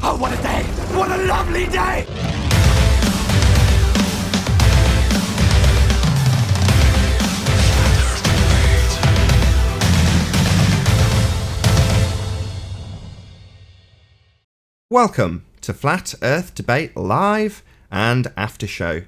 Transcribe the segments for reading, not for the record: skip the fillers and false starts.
Oh, what a day! What a lovely day! Welcome to Flat Earth Debate Live and After Show.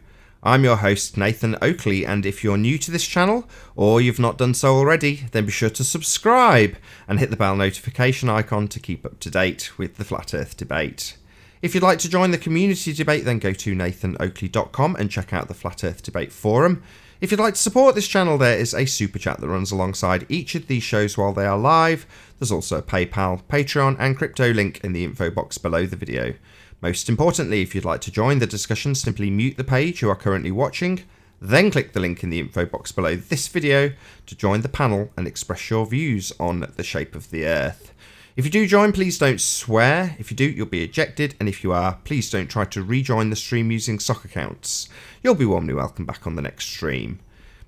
I'm your host Nathan Oakley, and if you're new to this channel or you've not done so already, then be sure to subscribe and hit the bell notification icon to keep up to date with the Flat Earth Debate. If you'd like to join the community debate, then go to nathanoakley.com and check out the Flat Earth Debate forum. If you'd like to support this channel, there is a super chat that runs alongside each of these shows while they are live. There's also a PayPal, Patreon and crypto link in the info box below the video. Most importantly, if you'd like to join the discussion, simply mute the page you are currently watching, then click the link in the info box below this video to join the panel and express your views on the shape of the Earth. If you do join, please don't swear. If you do, you'll be ejected, and if you are, please don't try to rejoin the stream using sock accounts. You'll be warmly welcome back on the next stream.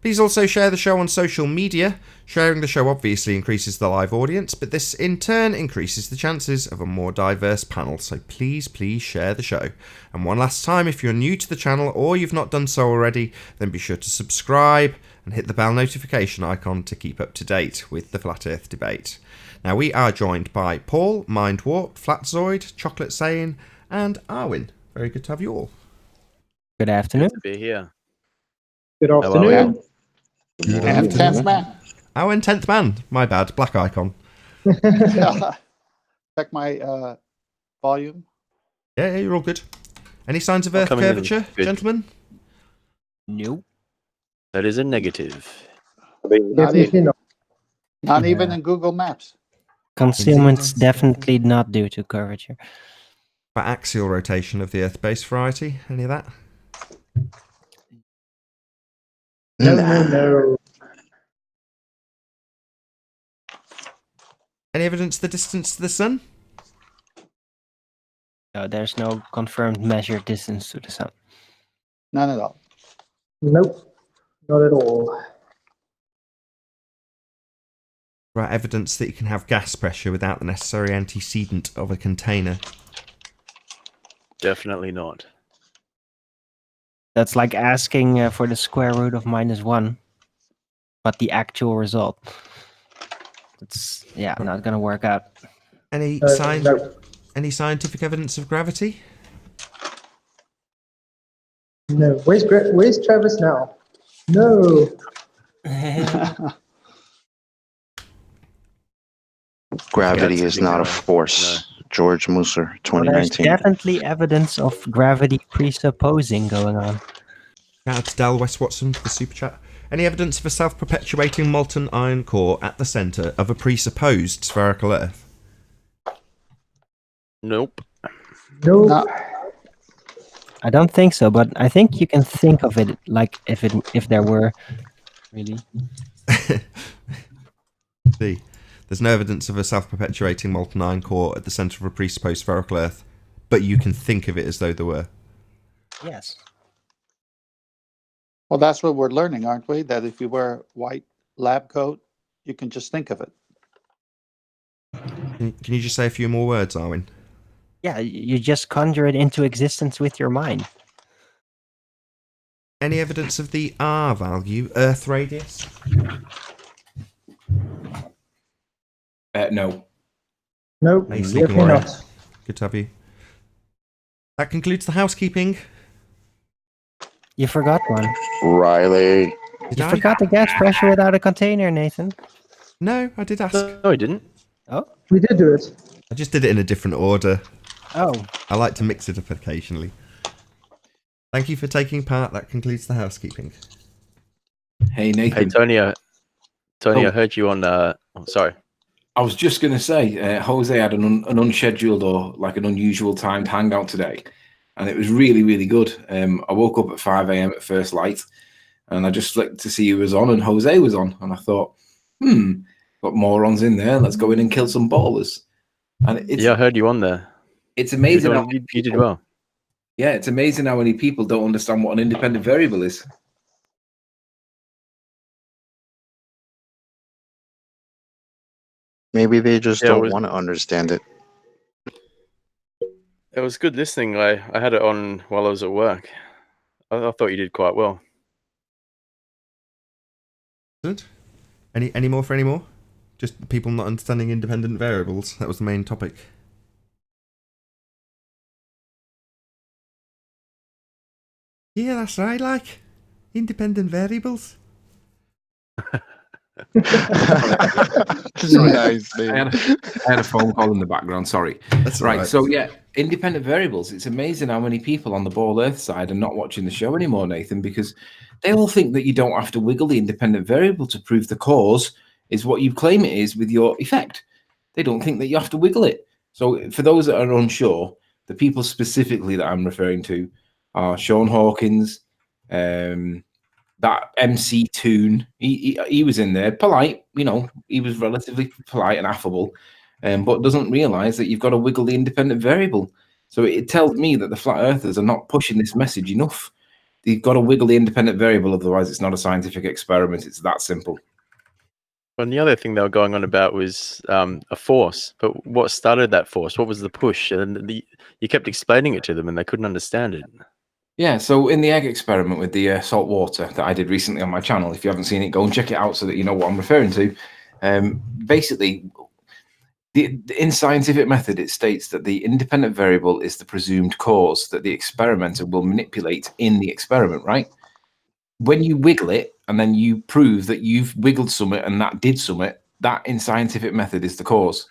Please also share the show on social media. Sharing the show obviously increases the live audience, but this in turn increases the chances of a more diverse panel, so please share the show. And one last time, if you're new to the channel or you've not done so already, then be sure to subscribe and hit the bell notification icon to keep up to date with the Flat Earth Debate. Now we are joined by Paul, Mindwarp, Flatzoid, Chocolate Sane, and Arwin. Very good to have you all. Good afternoon. Good to be here. Good afternoon. And 10th man. Oh, and 10th man. My bad. Black icon. Check my volume. Yeah, you're all good. Any signs of Earth curvature, gentlemen? Nope. That is a negative. Not even in Google Maps. Concealment's definitely not due to curvature. But axial rotation of the Earth-based variety? Any of that? No. Any evidence of the distance to the sun? No, there's no confirmed measured distance to the sun. None at all. Nope. Not at all. Right, evidence that you can have gas pressure without the necessary antecedent of a container. Definitely not. That's like asking for the square root of -1, but the actual result. It's not gonna work out. Any Any scientific evidence of gravity? No. Where's Travis now? No. Gravity is not a force. No. George Musser, Well, 2019. there's definitely evidence of gravity presupposing going on. Shout out to Del West Watson for the super chat. Any evidence of a self-perpetuating molten iron core at the centre of a presupposed spherical Earth? Nope. Nope. No. I don't think so, but I think you can think of it like if there were really. See, there's no evidence of a self-perpetuating molten iron core at the centre of a presupposed spherical Earth, but you can think of it as though there were. Yes. Well, that's what we're learning, aren't we? That if you wear white lab coat, you can just think of it. Can you just say a few more words, Arwin? Yeah, you just conjure it into existence with your mind. Any evidence of the R value, Earth radius? No. Nope. Nice Definitely looking not. one. Good to have you. That concludes the housekeeping. You forgot one. Riley. Did You I? forgot the gas pressure without a container, Nathan. No, I did ask. No, I didn't. Oh. We did do it. I just did it in a different order. Oh. I like to mix it up occasionally. Thank you for taking part. That concludes the housekeeping. Hey, Nathan. Hey, Tony, I Oh. heard you on... sorry. I was just going to say, Jose had an unscheduled or like an unusual timed hangout today, and it was really, really good. I woke up at 5 a.m. at first light, and I just flicked to see who was on, and Jose was on, and I thought, got morons in there. Let's go in and kill some ballers. And it's Yeah, I heard you on there. it's amazing. You did well. Yeah, it's amazing how many people don't understand what an independent variable is. Maybe they just Yeah, don't want to understand it. It was good listening. I had it on while I was at work. I thought you did quite well. Good. Any more for any more? Just people not understanding independent variables. That was the main topic. Yeah, that's right. Like independent variables. Nice. I had a phone call in the background. Sorry. That's all Right. right. So yeah, independent variables. It's amazing how many people on the Ball Earth side are not watching the show anymore, Nathan, because they all think that you don't have to wiggle the independent variable to prove the cause is what you claim it is with your effect. They don't think that you have to wiggle it. So for those that are unsure, the people specifically that I'm referring to are Sean Hawkins, that MC Toon. He was in there, polite, he was relatively polite and affable, but doesn't realize that you've got to wiggle the independent variable. So it tells me that the flat earthers are not pushing this message enough. You've got to wiggle the independent variable, otherwise it's not a scientific experiment. It's that simple. And the other thing they were going on about was a force. But what started that force? What was the push? And you kept explaining it to them, and they couldn't understand it. Yeah, so in the egg experiment with the salt water that I did recently on my channel, if you haven't seen it, go and check it out so that you know what I'm referring to. Basically, in scientific method, it states that the independent variable is the presumed cause that the experimenter will manipulate in the experiment, right? When you wiggle it and then you prove that you've wiggled something and that did something, that in scientific method is the cause.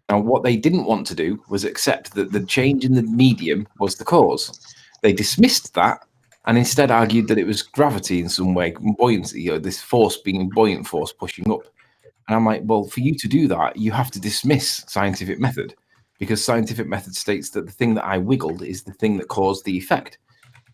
Now, what they didn't want to do was accept that the change in the medium was the cause. They dismissed that and instead argued that it was gravity in some way, buoyancy, or this force being buoyant force pushing up. And I'm like, well, for you to do that, you have to dismiss scientific method, because scientific method states that the thing that I wiggled is the thing that caused the effect.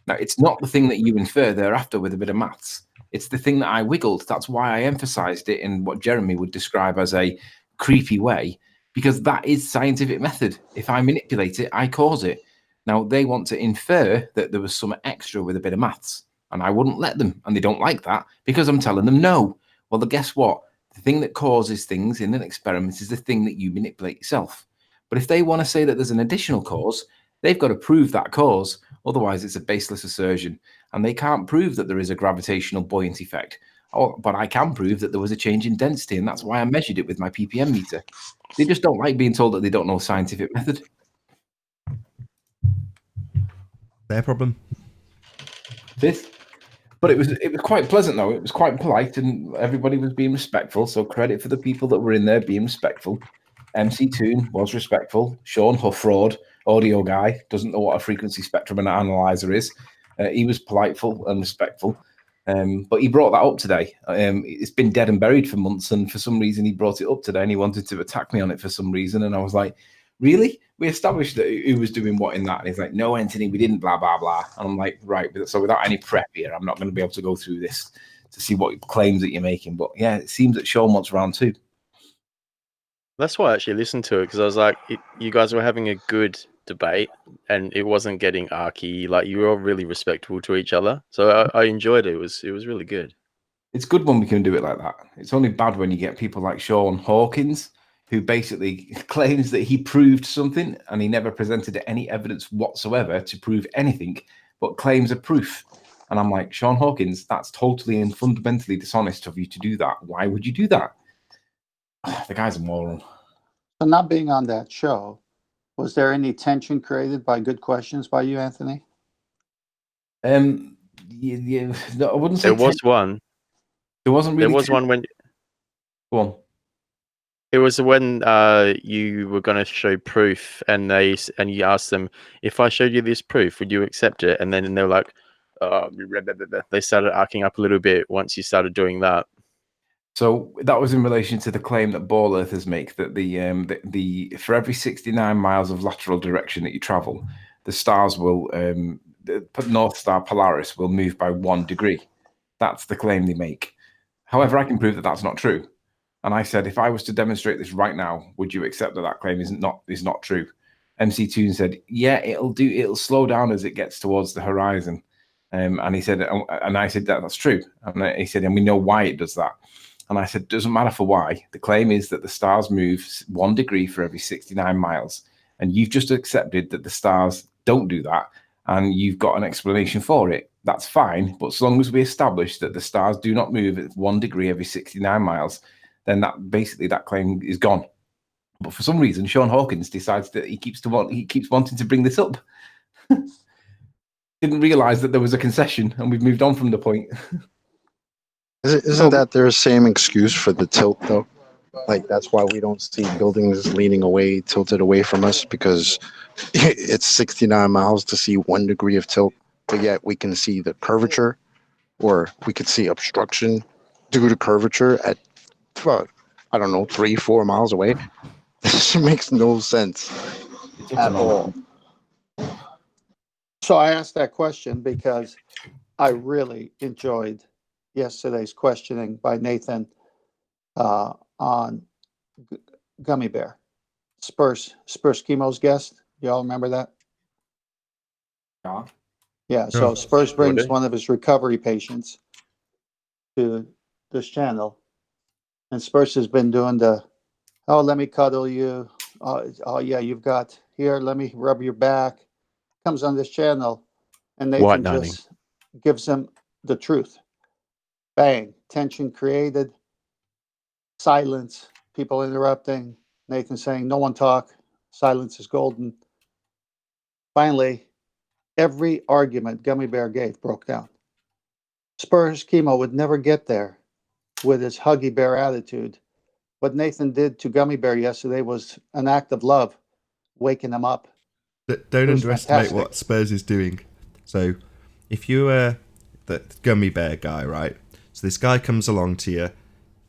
Now, it's not the thing that you infer thereafter with a bit of maths. It's the thing that I wiggled. That's why I emphasized it in what Jeremy would describe as a creepy way, because that is scientific method. If I manipulate it, I cause it. Now, they want to infer that there was some extra with a bit of maths, and I wouldn't let them, and they don't like that because I'm telling them no. Well, guess what? The thing that causes things in an experiment is the thing that you manipulate yourself. But if they want to say that there's an additional cause, they've got to prove that cause. Otherwise, it's a baseless assertion, and they can't prove that there is a gravitational buoyant effect. But I can prove that there was a change in density, and that's why I measured it with my ppm meter. They just don't like being told that they don't know scientific method. Their problem. But it was quite pleasant though. It was quite polite, and everybody was being respectful. So credit for the people that were in there being respectful. MC Toon was respectful. Sean Huffraud, audio guy, doesn't know what a frequency spectrum and analyzer is. He was politeful and respectful. But he brought that up today. It's been dead and buried for months, and for some reason he brought it up today, and he wanted to attack me on it for some reason. And I was like, really? We established that who was doing what in that. And he's like, no, Anthony, we didn't, blah, blah, blah. And I'm like, right. So without any prep here, I'm not going to be able to go through this to see what claims that you're making. But yeah, it seems that Sean wants round two. That's why I actually listened to it, because I was like, you guys were having a good debate and it wasn't getting arky. Like, you were all really respectful to each other. So I enjoyed it. It was really good. It's good when we can do it like that. It's only bad when you get people like Sean Hawkins, who basically claims that he proved something and he never presented any evidence whatsoever to prove anything, but claims a proof. And I'm like, Sean Hawkins, that's totally and fundamentally dishonest of you to do that. Why would you do that? The guy's a moron. So not being on that show, was there any tension created by good questions by you, Anthony? Yeah, no, I wouldn't say There was one. There wasn't really. There was one when. Go on. It was when you were going to show proof, and you asked them, if I showed you this proof, would you accept it? And then they're like, they started arcing up a little bit once you started doing that. So that was in relation to the claim that ball earthers make that the for every 69 miles of lateral direction that you travel, the stars will the North Star Polaris will move by 1 degree. That's the claim they make. However, I can prove that that's not true. And I said, if I was to demonstrate this right now, would you accept that that claim is not true? MC Toon said, yeah, it'll slow down as it gets towards the horizon. And he said, and I said that's true. And he said, and we know why it does that. And I said, doesn't matter for why. The claim is that the stars move 1 degree for every 69 miles. and you've just accepted that the stars don't do that, and you've got an explanation for it. That's fine, but as long as we establish that the stars do not move at 1 degree every 69 miles, then that claim is gone. But for some reason, Sean Hawkins decides that he keeps wanting to bring this up. Didn't realize that there was a concession, and we've moved on from the point. Isn't that their same excuse for the tilt, though? Like, that's why we don't see buildings leaning away, tilted away from us, because it's 69 miles to see 1 degree of tilt, but yet we can see the curvature, or we could see obstruction due to curvature at, I don't know, 3-4 miles away. This makes no sense at all. So I asked that question because I really enjoyed yesterday's questioning by Nathan on Gummy Bear. Spurs Chemo's guest. You all remember that? Yeah. Yeah, so Spurs brings Would he? one of his recovery patients to this channel. And Spurs has been doing let me cuddle you. Oh yeah, you've got, here, let me rub your back. Comes on this channel, and Nathan White knighting. just gives him the truth. Bang, tension created, silence, people interrupting, Nathan saying, no one talk, silence is golden. Finally, every argument Gummy Bear gave broke down. Spurs Chemo would never get there with his huggy bear attitude. What Nathan did to Gummy Bear yesterday was an act of love, waking him up. Don't It was underestimate fantastic. what Spurs is doing. So, if you were the Gummy Bear guy, right? So this guy comes along to you,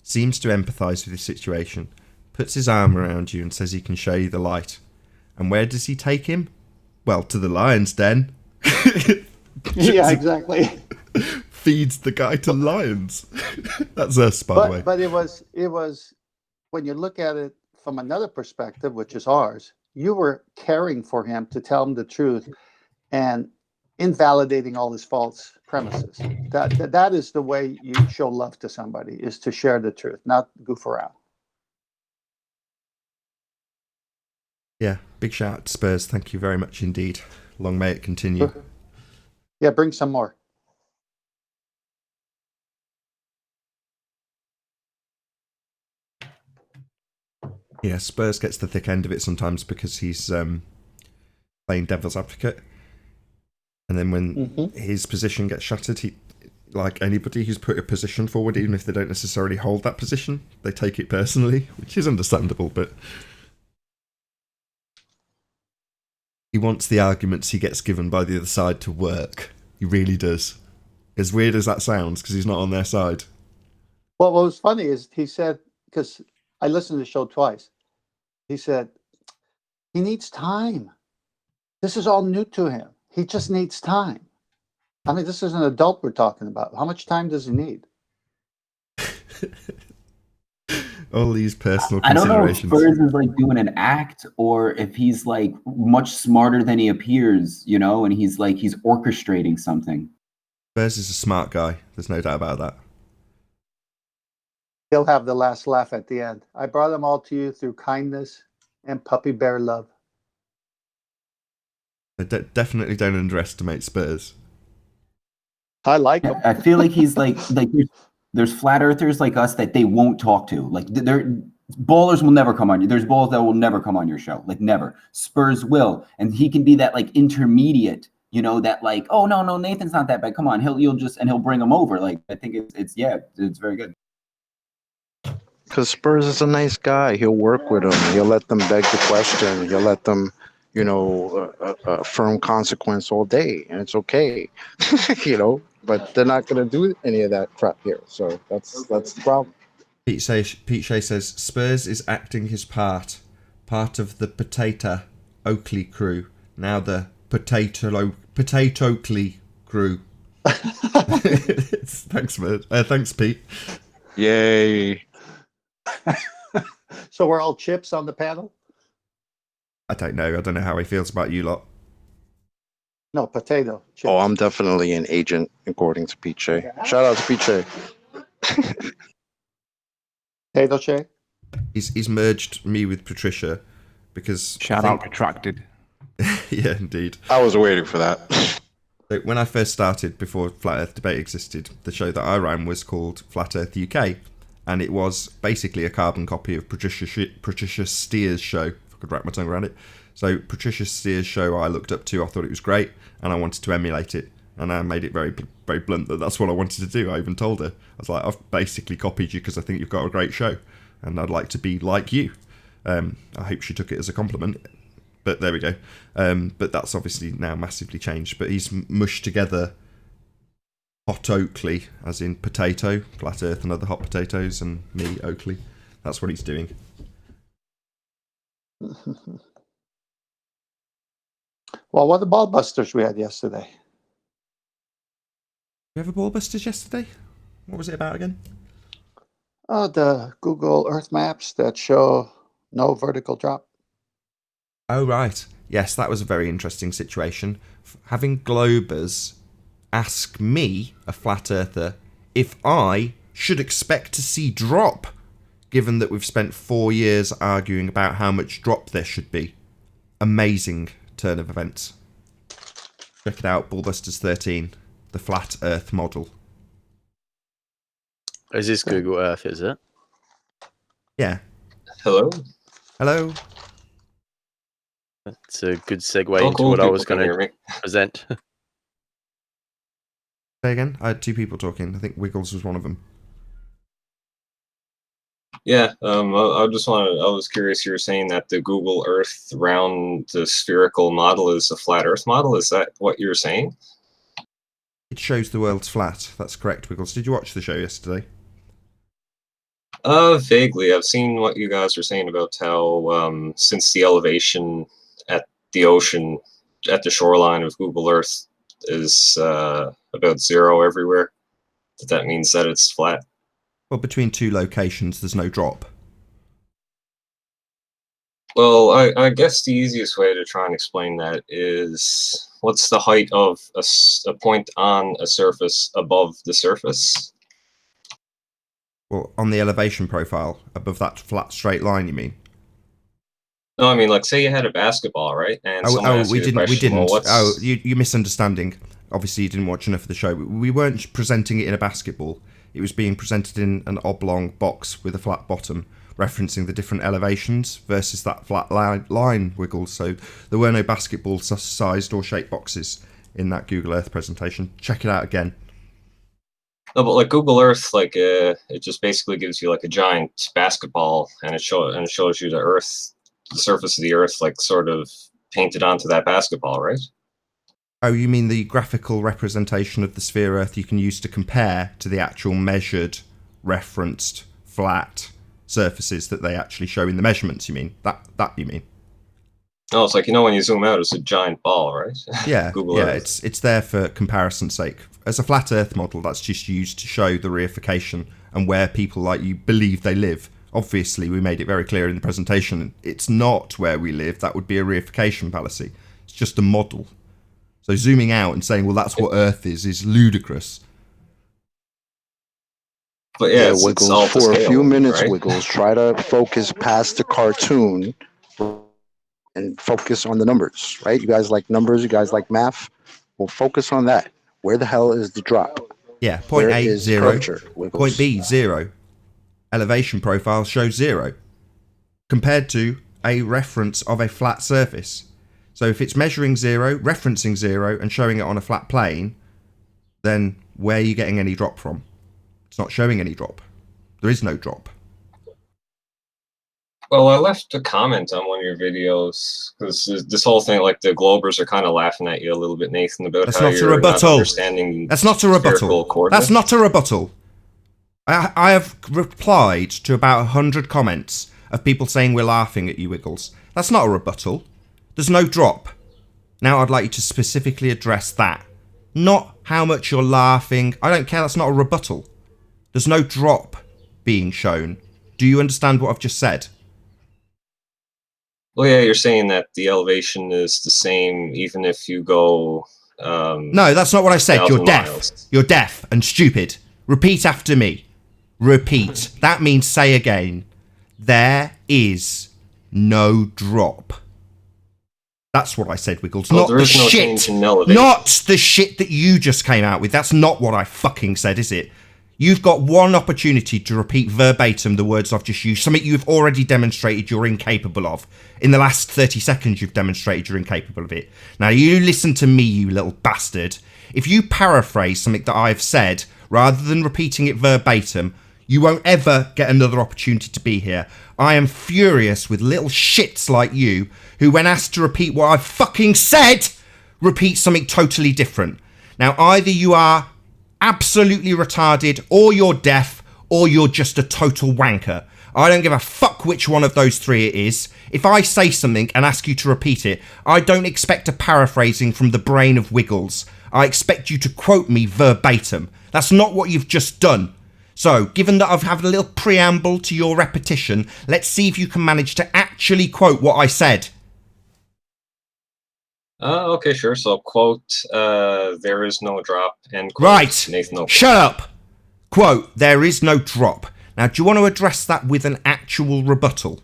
seems to empathise with your situation, puts his arm around you and says he can show you the light. And where does he take him? Well, to the lion's den. Yeah, exactly. Feeds the guy to lions. That's us, by the way. But it was when you look at it from another perspective, which is ours, you were caring for him to tell him the truth and invalidating all his false premises. That is the way you show love to somebody, is to share the truth, not goof around. Yeah, big shout out to Spurs. Thank you very much indeed. Long may it continue. Yeah, bring some more. Yeah, Spurs gets the thick end of it sometimes because he's playing devil's advocate. And then when his position gets shattered, he, like anybody who's put a position forward, even if they don't necessarily hold that position, they take it personally, which is understandable, but he wants the arguments he gets given by the other side to work. He really does. As weird as that sounds, because he's not on their side. Well, what was funny is he said, because I listened to the show twice, he said, he needs time. This is all new to him. He just needs time. I mean, this is an adult we're talking about. How much time does he need? All these personal I don't know if considerations. Spurs is like doing an act or if he's like much smarter than he appears, you know, and he's orchestrating something. Spurs is a smart guy. There's no doubt about that. He'll have the last laugh at the end. I brought them all to you through kindness and puppy bear love. I definitely don't underestimate Spurs. I like him. I feel like he's like there's flat earthers like us that they won't talk to. Like ballers will never come on you. There's balls that will never come on your show. Like never. Spurs will. And he can be that like intermediate, you know, that like, oh no, Nathan's not that bad. Come on, he'll bring him over. Like I think it's very good. Because Spurs is a nice guy. He'll work with them. He'll let them beg the question. He'll let them, you know, a firm consequence all day, and it's okay, you know. But they're not going to do any of that crap here. So that's the problem. Pete Shea says Spurs is acting his part of the Potato Oakley crew. Now the Potato Oakley crew. Thanks, man. Thanks, Pete. Yay. So we're all chips on the panel? I don't know how he feels about you lot. No, potato chips. Oh, I'm definitely an agent, according to Pete Shea. Shout out to Pete Shea. Potato shake? He's merged me with Patricia, because Shout out retracted. yeah, indeed. I was waiting for that. So when I first started, before Flat Earth Debate existed, the show that I ran was called Flat Earth UK, and it was basically a carbon copy of Patricia Steer's show, if I could wrap my tongue around it. So Patricia Steer's show I looked up to, I thought it was great, and I wanted to emulate it. And I made it very, very blunt that that's what I wanted to do. I even told her, I was like, I've basically copied you because I think you've got a great show, and I'd like to be like you. I hope she took it as a compliment, but there we go. But that's obviously now massively changed. But he's mushed together Hot Oakley, as in potato, Flat Earth and other hot potatoes, and me, Oakley. That's what he's doing. Well, what the ball busters we had yesterday? You have a ball busters yesterday? What was it about again? Oh, the Google Earth maps that show no vertical drop. Oh, right. Yes, that was a very interesting situation. Having Globers ask me, a flat earther, if I should expect to see drop, given that we've spent 4 years arguing about how much drop there should be. Amazing turn of events. Check it out, Ballbusters 13, the flat earth model. Is this Google Earth, is it? Yeah. Hello? Hello? That's a good segue into what I was going to present. Say again? I had two people talking. I think Wiggles was one of them. Yeah, I was curious, you were saying that the Google Earth round the spherical model is a flat Earth model. Is that what you're saying? It shows the world's flat. That's correct, Wiggles. Did you watch the show yesterday? Vaguely. I've seen what you guys were saying about how, since the elevation at the ocean, at the shoreline of Google Earth is about 0 everywhere, that means that it's flat. Well, between two locations, there's no drop. Well, I guess the easiest way to try and explain that is, what's the height of a point on a surface above the surface? Well, on the elevation profile, above that flat straight line, you mean? No, I mean, like, say you had a basketball, right? And we didn't. Oh, you're misunderstanding. Obviously, you didn't watch enough of the show. We weren't presenting it in a basketball. It was being presented in an oblong box with a flat bottom, referencing the different elevations versus that flat line Wiggles. So there were no basketball-sized or shaped boxes in that Google Earth presentation. Check it out again. No, but like Google Earth, like it just basically gives you like a giant basketball, and it shows you the Earth, the surface of the Earth, like sort of painted onto that basketball, right? Oh, you mean the graphical representation of the sphere Earth you can use to compare to the actual measured, referenced, flat surfaces that they actually show in the measurements, you mean? That you mean? Oh, it's like, when you zoom out, it's a giant ball, right? Yeah, Google yeah, Earth. it's there for comparison's sake. As a flat Earth model, that's just used to show the reification and where people like you believe they live. Obviously, we made it very clear in the presentation, it's not where we live. That would be a reification fallacy. It's just a model. So zooming out and saying, well, that's what Earth is ludicrous. But yeah, Wiggles, all for scale, a few minutes, right? Wiggles, try to focus past the cartoon and focus on the numbers, right? You guys like numbers, you guys like math. Well, focus on that. Where the hell is the drop? Yeah, point Where A, is 0. curvature, Wiggles? Point B, 0. Elevation profile shows 0. Compared to a reference of a flat surface. So if it's measuring 0, referencing 0, and showing it on a flat plane, then where are you getting any drop from? It's not showing any drop. There is no drop. Well, I left a comment on one of your videos, because this whole thing, like, the Globers are kind of laughing at you a little bit, Nathan, about That's how not a you're rebuttal. not understanding That's not a rebuttal. spherical coordinates. That's not a rebuttal. I have replied to about 100 comments of people saying we're laughing at you, Wiggles. That's not a rebuttal. There's no drop. Now I'd like you to specifically address that. Not how much you're laughing. I don't care, that's not a rebuttal. There's no drop being shown. Do you understand what I've just said? Well, yeah, you're saying that the elevation is the same even if you go... No, that's not what I said. You're 1,000 deaf. miles. You're deaf and stupid. Repeat after me. Repeat. That means say again. There is no drop. That's what I said, Wiggles. Well, not there the is no shit. change in elevation. Not the shit that you just came out with. That's not what I fucking said, is it? You've got one opportunity to repeat verbatim the words I've just used, something you've already demonstrated you're incapable of. In the last 30 seconds, you've demonstrated you're incapable of it. Now, you listen to me, you little bastard. If you paraphrase something that I've said, rather than repeating it verbatim, you won't ever get another opportunity to be here. I am furious with little shits like you, who when asked to repeat what I've fucking said, repeat something totally different. Now, either you are absolutely retarded, or you're deaf, or you're just a total wanker. I don't give a fuck which one of those three it is. If I say something and ask you to repeat it, I don't expect a paraphrasing from the brain of Wiggles. I expect you to quote me verbatim. That's not what you've just done. So, given that I've had a little preamble to your repetition, let's see if you can manage to actually quote what I said. Okay, sure. So, quote, there is no drop, end quote. Right. Nathan Oakley. Shut up. Quote, there is no drop. Now, do you want to address that with an actual rebuttal?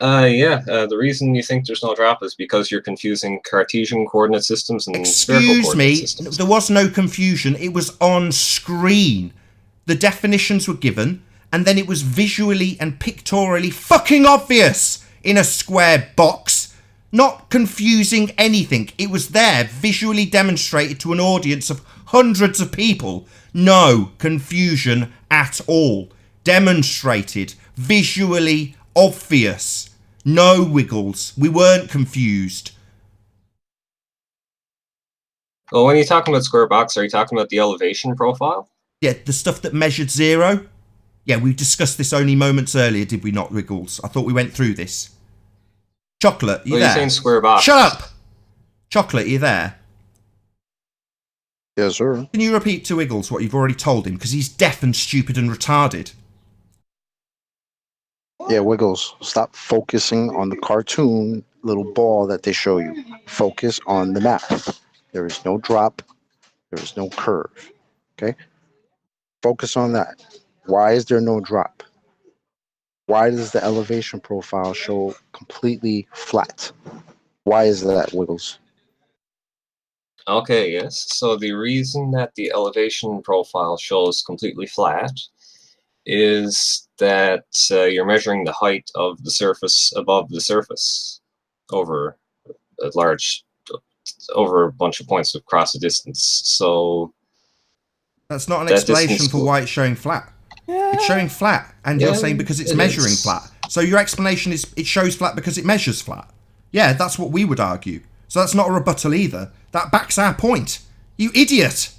Yeah. The reason you think there's no drop is because you're confusing Cartesian coordinate systems and spherical Excuse coordinate me, systems. there was no confusion. It was on screen. The definitions were given, and then it was visually and pictorially fucking obvious in a square box. Not confusing anything. It was there, visually demonstrated to an audience of hundreds of people. No confusion at all. Demonstrated, visually obvious. No Wiggles. We weren't confused. Well, when you're talking about square box, are you talking about the elevation profile? Yeah, the stuff that measured zero. Yeah, we discussed this only moments earlier, did we not, Wiggles? I thought we went through this. Chocolate, you Well, there? you're saying square box. Shut up! Chocolate, you there? Yes, sir. Can you repeat to Wiggles what you've already told him? Because he's deaf and stupid and retarded. Yeah, Wiggles, stop focusing on the cartoon little ball that they show you. Focus on the math. There is no drop. There is no curve. Okay? Focus on that. Why is there no drop? Why does the elevation profile show completely flat? Why is that, Wiggles? Okay, yes. So the reason that the elevation profile shows completely flat is that you're measuring the height of the surface above the surface over a bunch of points across a distance. So that's not an that explanation distance for why it's showing flat. It's showing flat, and you're Yeah, saying because it's it measuring is. flat. So your explanation is it shows flat because it measures flat. Yeah, that's what we would argue. So that's not a rebuttal either. That backs our point. You idiot!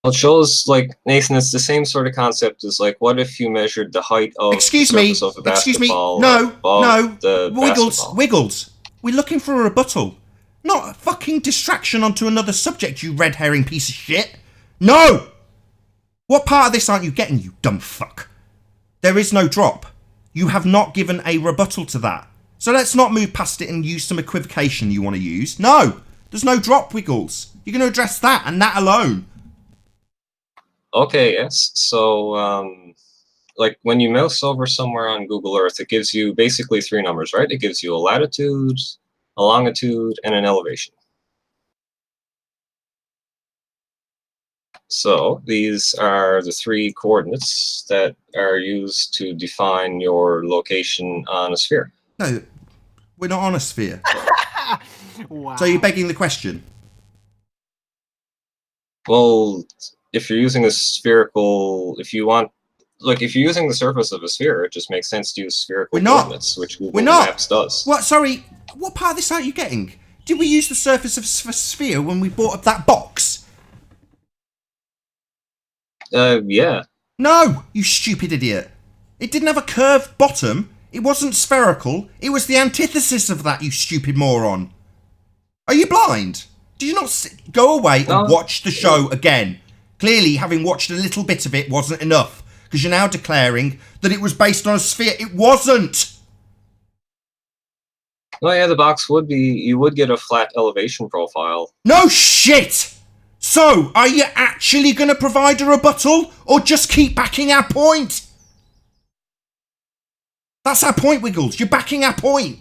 Well, it shows, like, Nathan, it's the same sort of concept as, like, what if you measured the height of Excuse the me. surface of a Excuse me. basketball No. above No. the Wiggles. basketball? Wiggles. We're looking for a rebuttal, not a fucking distraction onto another subject. You red herring piece of shit. No. What part of this aren't you getting, you dumb fuck? There is no drop. You have not given a rebuttal to that. So let's not move past it and use some equivocation you want to use. No, there's no drop, Wiggles. You're going to address that and that alone. Okay, yes. So, like, when you mouse over somewhere on Google Earth, it gives you basically three numbers, right? It gives you a latitude, a longitude, and an elevation. So these are the three coordinates that are used to define your location on a sphere. No, we're not on a sphere. Wow. So you're begging the question. Well, if you're using a spherical, if you're using the surface of a sphere, it just makes sense to use spherical We're not. coordinates, which Google We're not. Maps does. What? Sorry. What part of this aren't you getting? Did we use the surface of a sphere when we bought up that box? Yeah. No, you stupid idiot. It didn't have a curved bottom. It wasn't spherical. It was the antithesis of that, you stupid moron. Are you blind? Did you not go away and watch the show again? Clearly, having watched a little bit of it wasn't enough, because you're now declaring that it was based on a sphere. It wasn't! Well, yeah, the box would be, you would get a flat elevation profile. No shit! So, are you actually going to provide a rebuttal, or just keep backing our point? That's our point, Wiggles. You're backing our point.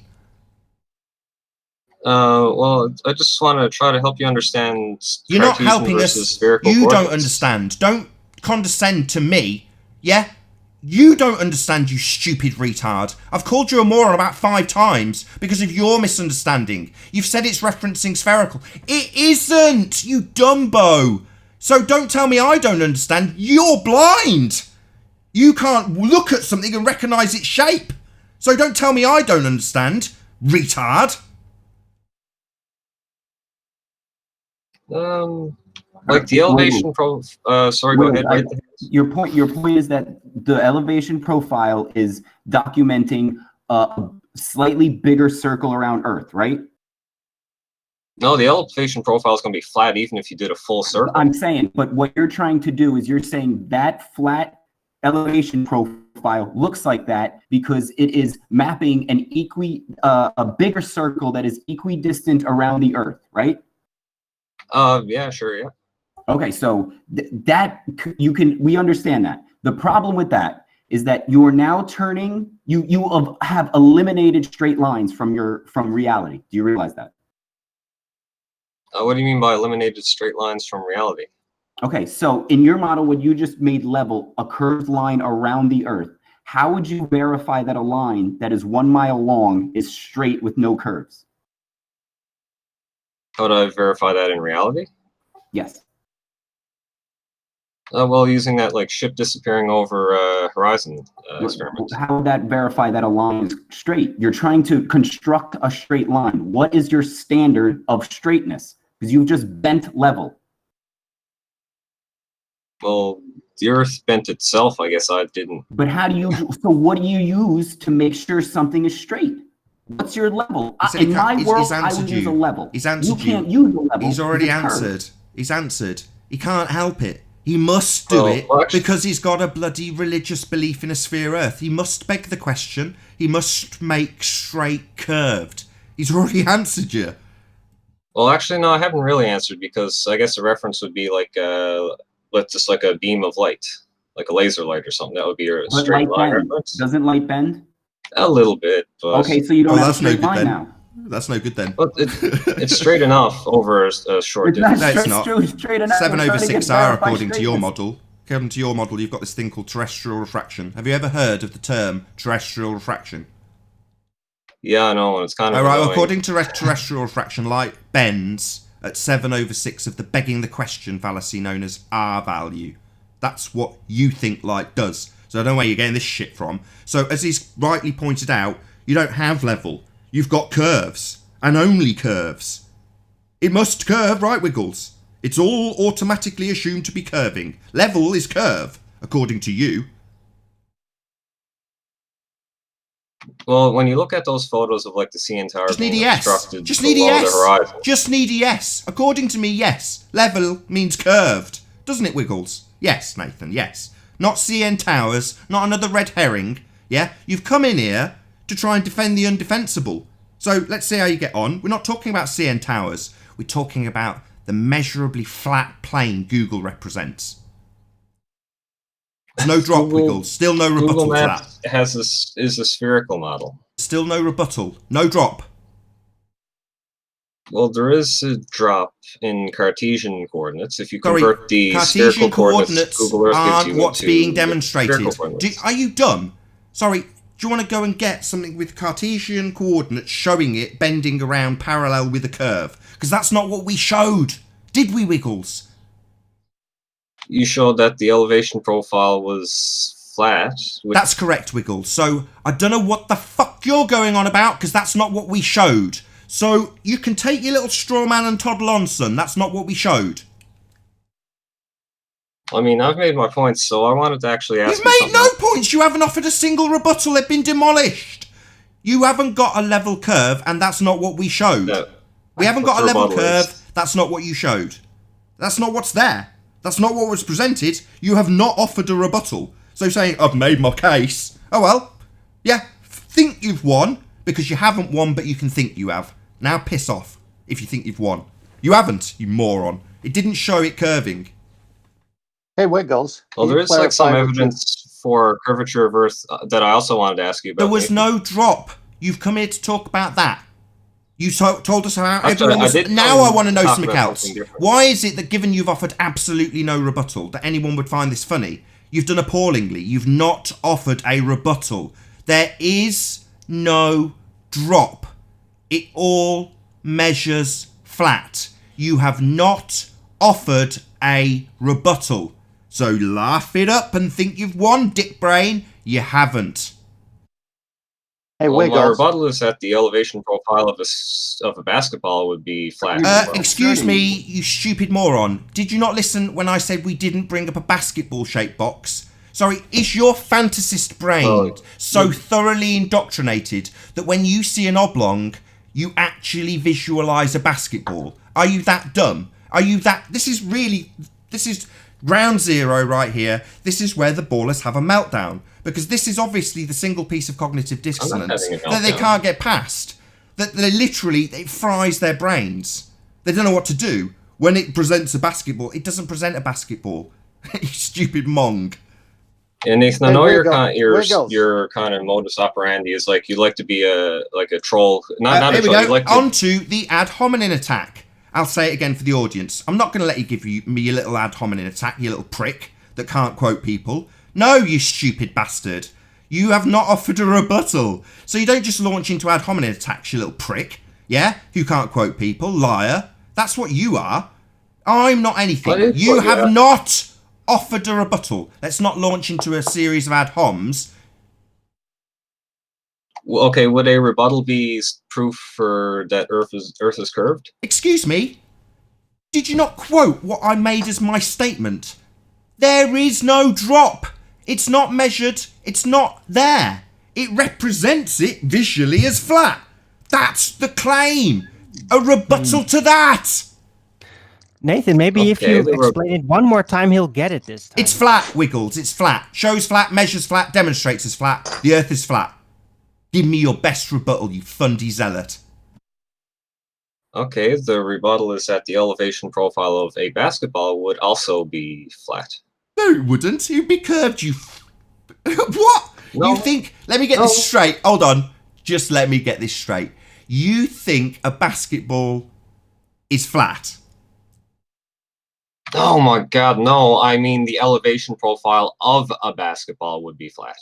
Well, I just want to try to help you understand You're not Cartesian helping versus us. spherical You don't coordinates. understand. Don't condescend to me. Yeah? You don't understand, you stupid retard. I've called you a moron about 5 times because of your misunderstanding. You've said it's referencing spherical. It isn't, you dumbo. So don't tell me I don't understand. You're blind. You can't look at something and recognise its shape. So don't tell me I don't understand, retard. Like the elevation sorry, go ahead. Right there. Your point is that the elevation profile is documenting a slightly bigger circle around Earth, right? No, the elevation profile is going to be flat even if you did a full circle. I'm saying, but what you're trying to do is you're saying that flat elevation profile looks like that because it is mapping an a bigger circle that is equidistant around the Earth, right? Yeah, sure, yeah. Okay, so we understand that. The problem with that is that you are now turning, you have eliminated straight lines from reality. Do you realize that? What do you mean by eliminated straight lines from reality? Okay, so in your model, when you just made level a curved line around the Earth, how would you verify that a line that is 1 mile long is straight with no curves? How would I verify that in reality? Yes. Well, using that like ship disappearing over horizon experiment. How would that verify that a line is straight? You're trying to construct a straight line. What is your standard of straightness? Because you've just bent level. Well, the Earth bent itself. I guess I didn't. But how do you? So what do you use to make sure something is straight? What's your level? In my world, I would use a level. He's answered you. You can't use a level. He's already answered. He's answered. He can't help it. He must do it because he's got a bloody religious belief in a sphere Earth. He must beg the question. He must make straight curved. He's already answered you. Well, actually, no, I haven't really answered because I guess the reference would be like just like a beam of light, like a laser light or something. That would be a straight line reference. Doesn't light bend? A little bit. But okay, so you don't have a straight line now. That's no good then. But it's straight enough over a short distance. No, it's not. Straight enough. 7/6 are according to your model. According to your model, you've got this thing called terrestrial refraction. Have you ever heard of the term terrestrial refraction? Yeah, I know, and it's kind of Alright, according to terrestrial refraction, light bends at 7/6 of the begging the question fallacy known as R value. That's what you think light does. So I don't know where you're getting this shit from. So as he's rightly pointed out, you don't have level. You've got curves, and only curves. It must curve, right, Wiggles? It's all automatically assumed to be curving. Level is curve, according to you. Well, when you look at those photos of like the CN Tower Just need a being yes. obstructed Just need a below yes. the horizon. Just need a yes. According to me, yes. Level means curved. Doesn't it, Wiggles? Yes, Nathan, yes. Not CN Towers, not another red herring. Yeah? You've come in here to try and defend the undefensible. So let's see how you get on. We're not talking about CN Towers. We're talking about the measurably flat plane Google represents. There's no drop, Wiggles. Still no rebuttal Google to Maps that. is a spherical model. Still no rebuttal. No drop. Well, there is a drop in Cartesian coordinates. If you convert the Cartesian spherical coordinates Google Earth gives aren't you what's into being demonstrated. Are you dumb? Sorry, do you want to go and get something with Cartesian coordinates showing it bending around parallel with a curve? Because that's not what we showed. Did we, Wiggles? You showed that the elevation profile was flat. That's correct, Wiggles. So I don't know what the fuck you're going on about because that's not what we showed. So you can take your little straw man and toddle on, son. That's not what we showed. I mean, I've made my points, so I wanted to actually ask You've made no points. You haven't offered a single rebuttal. They've been demolished. You haven't got a level curve, and that's not what we showed. No. We haven't got a level curve. Is? That's not what you showed. That's not what's there. That's not what was presented. You have not offered a rebuttal. So saying, I've made my case. Oh, well. Yeah, think you've won, because you haven't won, but you can think you have. Now piss off if you think you've won. You haven't, you moron. It didn't show it curving. Hey, Wiggles. Well, there is like some evidence for curvature of Earth that I also wanted to ask you about. There was Nathan. no drop. You've come here to talk about that. You told us how I'm everyone sorry, was... I did Now I want to know talk something about else. something different. Why is it that given you've offered absolutely no rebuttal, that anyone would find this funny? You've done appallingly. You've not offered a rebuttal. There is no drop. It all measures flat. You have not offered a rebuttal. So laugh it up and think you've won, dick brain. You haven't. Hey, Well, my Wiggles. rebuttal is that the elevation profile of a basketball would be flat. as well. Excuse me, you stupid moron. Did you not listen when I said we didn't bring up a basketball-shaped box? Sorry, is your fantasist brain so thoroughly indoctrinated that when you see an oblong, you actually visualize a basketball? Are you that dumb? Are you that... This is round zero right here. This is where the ballers have a meltdown. Because this is obviously the single piece of cognitive dissonance that they can't get past. That they literally, it fries their brains. They don't know what to do. When it presents a basketball, it doesn't present a basketball. You stupid mong. And Nathan, I Hey, know Wiggles. your kind of modus operandi is like you like to be a troll. Not a Here we troll. go. You like to, On to the ad hominem attack. I'll say it again for the audience. I'm not going to let you give me your little ad hominem attack, you little prick that can't quote people. No, you stupid bastard. You have not offered a rebuttal. So you don't just launch into ad hominem attacks, you little prick. Yeah? Who can't quote people. Liar. That's what you are. I'm not anything. You have not offered a rebuttal. Let's not launch into a series of ad homs. Well, okay, would a rebuttal be proof for that Earth is curved? Excuse me? Did you not quote what I made as my statement? There is no drop. It's not measured. It's not there. It represents it visually as flat. That's the claim. A rebuttal to that. Nathan, maybe if you explain it one more time, he'll get it this time. It's flat, Wiggles. It's flat. Shows flat, measures flat, demonstrates as flat. The Earth is flat. Give me your best rebuttal, you fundy zealot. Okay, the rebuttal is that the elevation profile of a basketball would also be flat. No, it wouldn't. It'd be curved, you... What? No. You think... Let me get this straight. Hold on. Just let me get this straight. You think a basketball is flat? Oh my god, no. I mean the elevation profile of a basketball would be flat.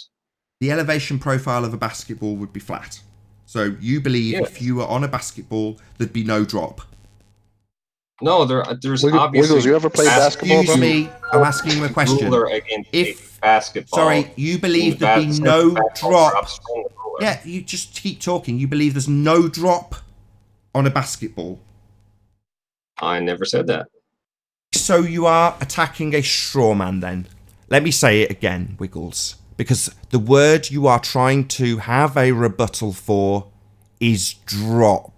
The elevation profile of a basketball would be flat. So you believe if you were on a basketball, there'd be no drop? No, there's Wiggles, obviously... you ever played basketball? Excuse me, I'm asking you a question. Ruler against a basketball. Sorry, you believe there'd be no drop. Yeah, you just keep talking. You believe there's no drop on a basketball. I never said that. So you are attacking a straw man then. Let me say it again, Wiggles. Because the word you are trying to have a rebuttal for is drop.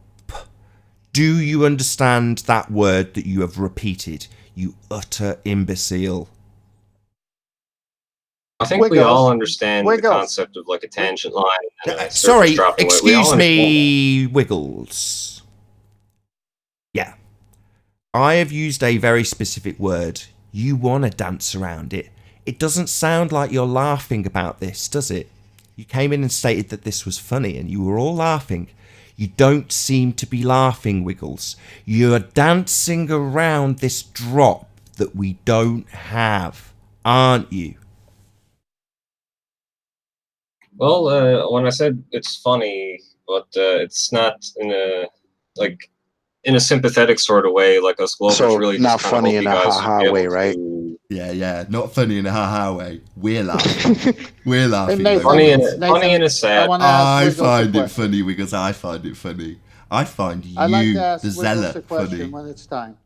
Do you understand that word that you have repeated, you utter imbecile? I think we all understand the concept of like a tangent line. And a Sorry, dropping away. We all excuse me, Wiggles. Yeah. I have used a very specific word. You want to dance around it. It doesn't sound like you're laughing about this, does it? You came in and stated that this was funny and you were all laughing. You don't seem to be laughing, Wiggles. You're dancing around this drop that we don't have, aren't you? Well, when I said it's funny, but it's not in a sympathetic sort of way, like us Globals So really not just kinda funny hope in you a guys ha-ha would be way, able right? to- Yeah, not funny in a ha-ha way. We're laughing. We're laughing. Nathan, Funny in Nathan, a sad. I wanna ask I Wiggles a find it question. funny because I find it funny. I find I'd like you, to ask the Wiggles a zealot, question funny. when it's time.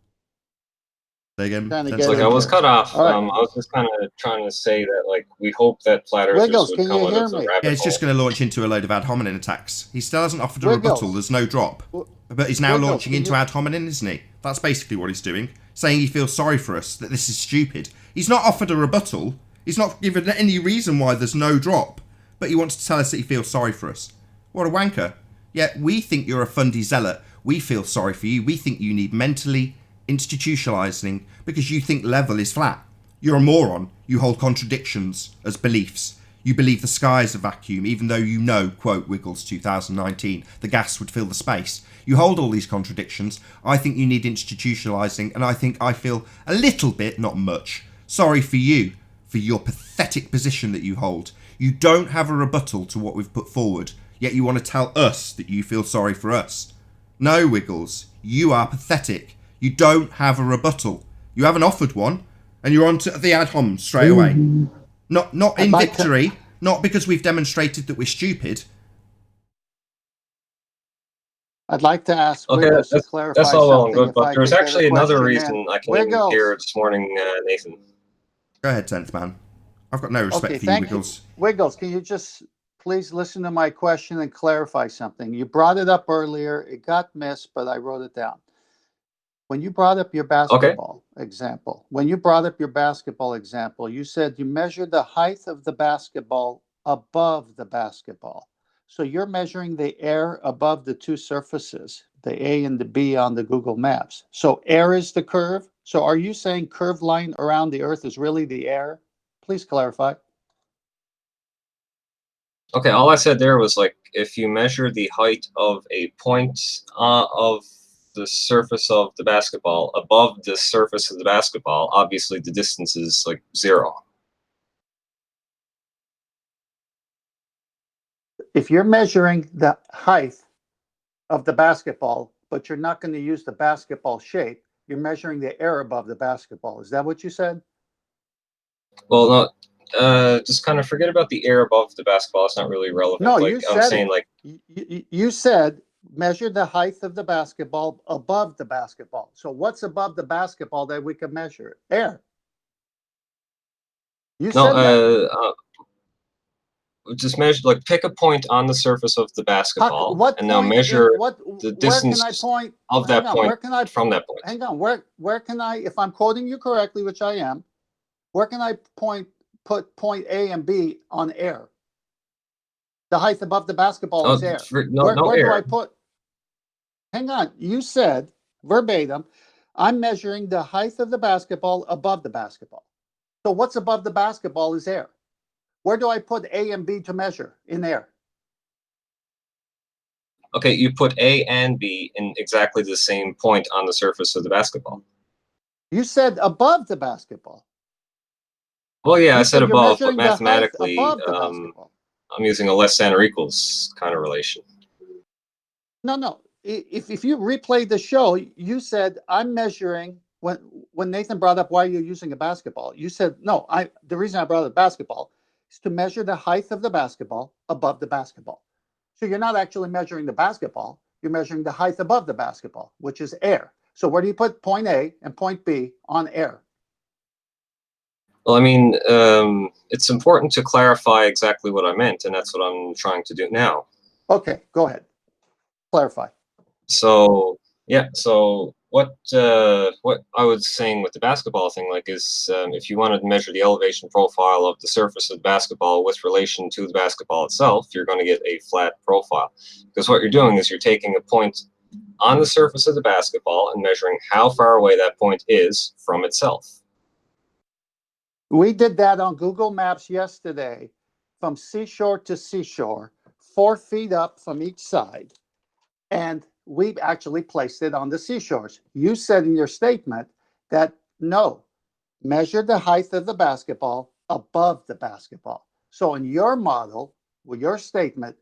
Say again? Trying to It's get like in I was there. cut off. All right. I was just kind of trying to say that, like, we hope that flat earthers Wiggles, would can come you out hear of the me? rabbit Yeah, it's hole. just going to launch into a load of ad hominem attacks. He still hasn't offered a Wiggles. rebuttal. There's no drop. But he's now Wiggles, launching can into you- ad hominem, isn't he? That's basically what he's doing. Saying he feels sorry for us, that this is stupid. He's not offered a rebuttal. He's not given any reason why there's no drop. But he wants to tell us that he feels sorry for us. What a wanker. Yeah, we think you're a fundy zealot. We feel sorry for you. We think you need mentally institutionalizing because you think level is flat. You're a moron. You hold contradictions as beliefs. You believe the sky is a vacuum, even though you know, quote Wiggles 2019, the gas would fill the space. You hold all these contradictions. I think you need institutionalising, and I feel a little bit, not much, sorry for you, for your pathetic position that you hold. You don't have a rebuttal to what we've put forward, yet you want to tell us that you feel sorry for us. No, Wiggles, you are pathetic. You don't have a rebuttal. You haven't offered one, and you're on to the ad hom straight away. Not in victory, not because we've demonstrated that we're stupid. I'd like to ask Okay, Wiggles to clarify that's all well and something. good, If but I there's could get actually a another question reason in. I came in Wiggles. here this morning, Nathan. Go ahead, 10th man. I've got no respect Okay, for you, thank Wiggles. you. Wiggles, can you just please listen to my question and clarify something? You brought it up earlier. It got missed, but I wrote it down. When you brought up your basketball example, you said you measured the height of the basketball above the basketball. So you're measuring the air above the two surfaces, the A and the B on the Google Maps. So air is the curve. So are you saying curved line around the Earth is really the air? Please clarify. Okay, all I said there was like if you measure the height of a point of the surface of the basketball above the surface of the basketball, obviously the distance is like 0. If you're measuring the height of the basketball, but you're not going to use the basketball shape, you're measuring the air above the basketball. Is that what you said? Well, no, just kind of forget about the air above the basketball. It's not really relevant. No, like you I'm said saying, it. like You said measure the height of the basketball above the basketball. So what's above the basketball that we can measure? Air. You said that. Just measure, like pick a point on the surface of the basketball, What and now point measure the where can distance I point? of that Hang on, point where can I from that point. hang on, where can I, if I'm quoting you correctly, which I am, where can I put point A and B on air? The height above the basketball is air. No Where do I air. put? Hang on, you said verbatim, I'm measuring the height of the basketball above the basketball. So what's above the basketball is air. Where do I put A and B to measure in air? Okay, you put A and B in exactly the same point on the surface of the basketball. You said above the basketball. Well, yeah, You I said you're above, but measuring the height mathematically, above the basketball. I'm using a less than or equals kind of relation. No. If you replay the show, you said I'm measuring when Nathan brought up why you're using a basketball. You said no. The reason I brought up basketball is to measure the height of the basketball above the basketball. So you're not actually measuring the basketball. You're measuring the height above the basketball, which is air. So where do you put point A and point B on air? Well, I mean, it's important to clarify exactly what I meant, and that's what I'm trying to do now. Okay, go ahead. Clarify. So yeah, so what I was saying with the basketball thing, like, is if you wanted to measure the elevation profile of the surface of the basketball with relation to the basketball itself, you're going to get a flat profile, because what you're doing is you're taking a point on the surface of the basketball and measuring how far away that point is from itself. We did that on Google Maps yesterday, from seashore to seashore, 4 feet up from each side. And we actually placed it on the seashores. You said in your statement that no, measure the height of the basketball above the basketball. So in your model, with your statement,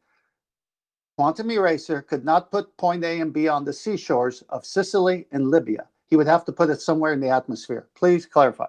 Quantum Eraser could not put point A and B on the seashores of Sicily and Libya. He would have to put it somewhere in the atmosphere. Please clarify.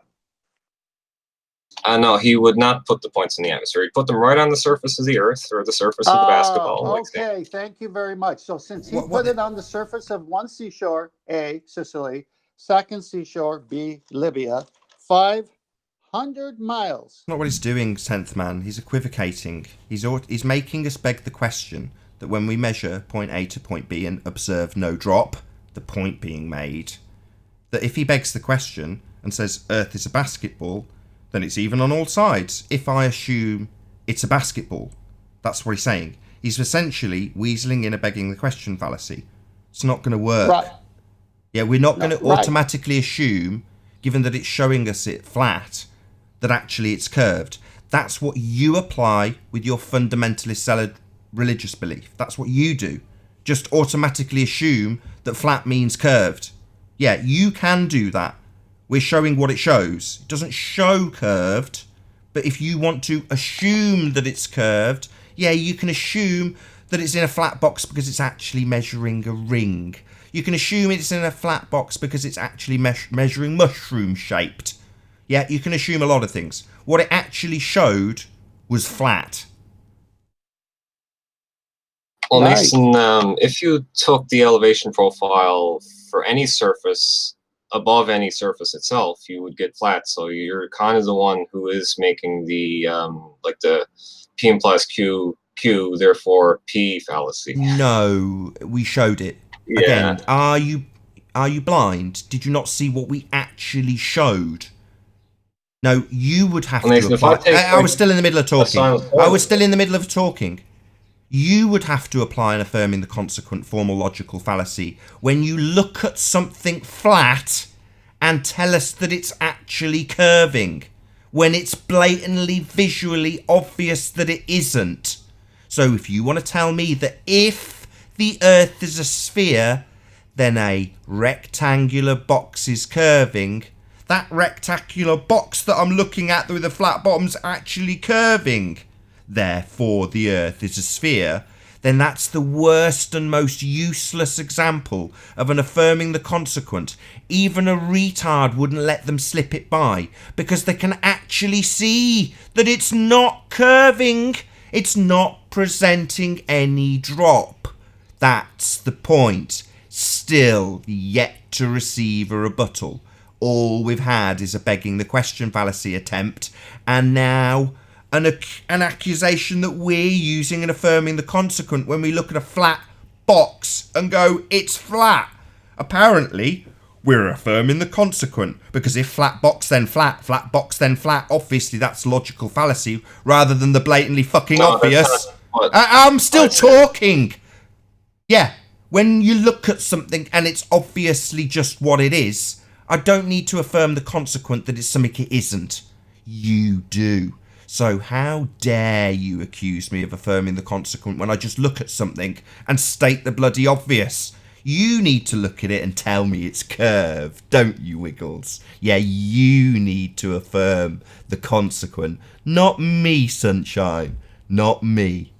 No, he would not put the points in the atmosphere. He'd put them right on the surface of the Earth or the surface of the basketball. Okay, thank you very much. So since he put it on the surface of one seashore, A, Sicily, second seashore, B, Libya, 500 miles. Not what he's doing, 10th man. He's equivocating. He's making us beg the question that when we measure point A to point B and observe no drop, the point being made, that if he begs the question and says Earth is a basketball, then it's even on all sides. If I assume it's a basketball, that's what he's saying. He's essentially weaseling in a begging the question fallacy. It's not going to work. Right. Yeah, we're not going to automatically assume, given that it's showing us it flat, that actually it's curved. That's what you apply with your fundamentalist religious belief. That's what you do. Just automatically assume that flat means curved. Yeah, you can do that. We're showing what it shows. It doesn't show curved, but if you want to assume that it's curved, yeah, you can assume that it's in a flat box because it's actually measuring a ring. You can assume it's in a flat box because it's actually measuring mushroom shaped. Yeah, you can assume a lot of things. What it actually showed was flat. Well, Right. Mason, if you took the elevation profile for any surface above any surface itself, you would get flat. So you're kind of the one who is making the like the P implies Q, therefore P fallacy. No, we showed it. Yeah. Again, are you blind? Did you not see what we actually showed? No, you would have Well, Nathan, to if I apply. take, I was still in the middle of talking. silent I was still in the middle of talking. You would have to apply an affirming the consequent formal logical fallacy when you look at something flat and tell us that it's actually curving, when it's blatantly visually obvious that it isn't. So if you want to tell me that if the Earth is a sphere, then a rectangular box is curving, that rectangular box that I'm looking at with the flat bottom's actually curving, therefore the Earth is a sphere, then that's the worst and most useless example of an affirming the consequent. Even a retard wouldn't let them slip it by, because they can actually see that it's not curving. It's not presenting any drop. That's the point. Still yet to receive a rebuttal. All we've had is a begging the question fallacy attempt, and now an accusation that we're using and affirming the consequent when we look at a flat box and go, it's flat. Apparently, we're affirming the consequent, because if flat box then flat, flat box then flat, obviously that's logical fallacy rather than the blatantly fucking obvious. I'm still talking. Yeah, when you look at something and it's obviously just what it is, I don't need to affirm the consequent that it's something it isn't. You do. So how dare you accuse me of affirming the consequent when I just look at something and state the bloody obvious? You need to look at it and tell me it's curved, don't you, Wiggles? Yeah, you need to affirm the consequent. Not me, Sunshine. Not me.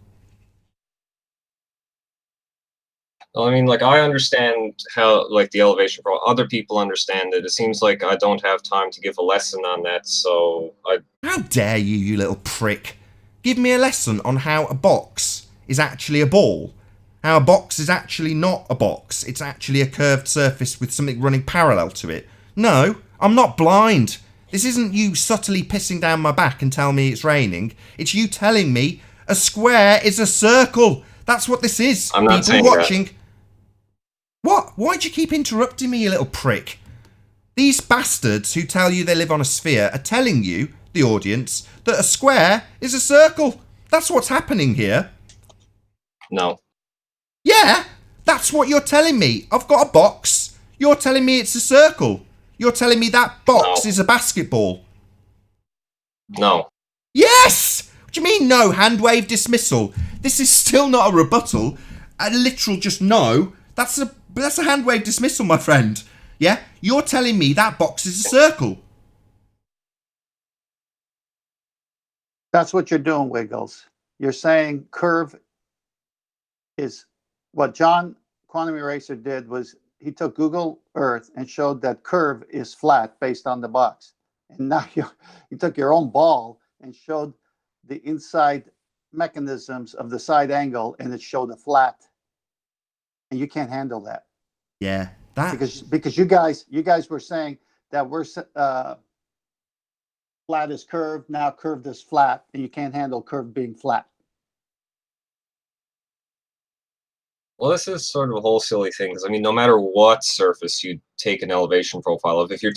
I mean, like, I understand how, like, the elevation pro. Other people understand it. It seems like I don't have time to give a lesson on that, so I. How dare you, you little prick? Give me a lesson on how a box is actually a ball. How a box is actually not a box. It's actually a curved surface with something running parallel to it. No, I'm not blind. This isn't you subtly pissing down my back and telling me it's raining. It's you telling me a square is a circle. That's what this is. I'm not saying watching. that. What? Why'd you keep interrupting me, you little prick? These bastards who tell you they live on a sphere are telling you, the audience, that a square is a circle. That's what's happening here. No. Yeah, that's what you're telling me. I've got a box. You're telling me it's a circle. You're telling me that box is a basketball. No. Yes! What do you mean no? Hand wave dismissal. This is still not a rebuttal. A literal just no. That's a hand wave dismissal, my friend. Yeah? You're telling me that box is a circle. That's what you're doing, Wiggles. You're saying curve is what John Quantum Eraser did was he took Google Earth and showed that curve is flat based on the box. And now you took your own ball and showed the inside mechanisms of the side angle, and it showed a flat. And you can't handle that. Yeah, that because you guys were saying that we're flat is curved, now curved is flat, and you can't handle curved being flat. Well, this is sort of a whole silly thing, because I mean, no matter what surface you take an elevation profile of, if you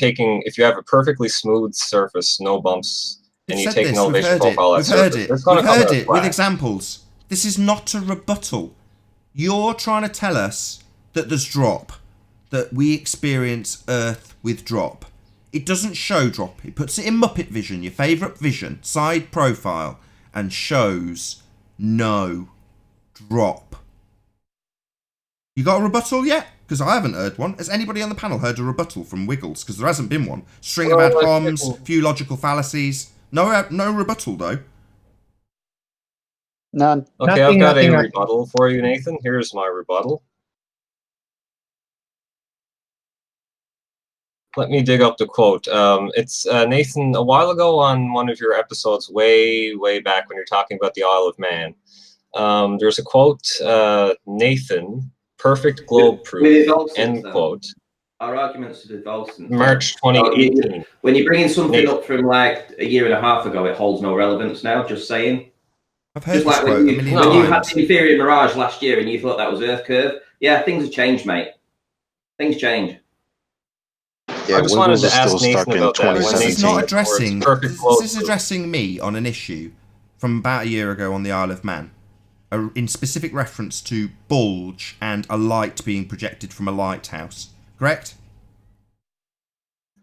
have a perfectly smooth surface, no bumps, and you take an elevation profile, we've heard it with examples. This is not a rebuttal. You're trying to tell us that there's drop, that we experience Earth with drop. It doesn't show drop. It puts it in Muppet Vision, your favourite vision, side profile, and shows no drop. You got a rebuttal yet? Because I haven't heard one. Has anybody on the panel heard a rebuttal from Wiggles? Because there hasn't been one. String of ad homs, few logical fallacies. No rebuttal though. None. Okay, I've got a rebuttal for you, Nathan. Here's my rebuttal. Let me dig up the quote. It's Nathan, a while ago on one of your episodes, way back when you're talking about the Isle of Man. There's a quote, Nathan, perfect globe proof, end quote. Our arguments are false. March 2018. When you're bringing something up from like a year and a half ago, it holds no relevance now, just saying. I've heard just this like quote when a million you had times. the Ethereum Mirage last year and you thought that was Earth curve. Yeah, things have changed, mate. Things change. Yeah, I just wanted to Wiggles is ask still Nathan stuck in about that. When 2017. This is not Nathan addressing. said perfect This globe is proof. addressing me on an issue from about a year ago on the Isle of Man, in specific reference to bulge and a light being projected from a lighthouse. Correct?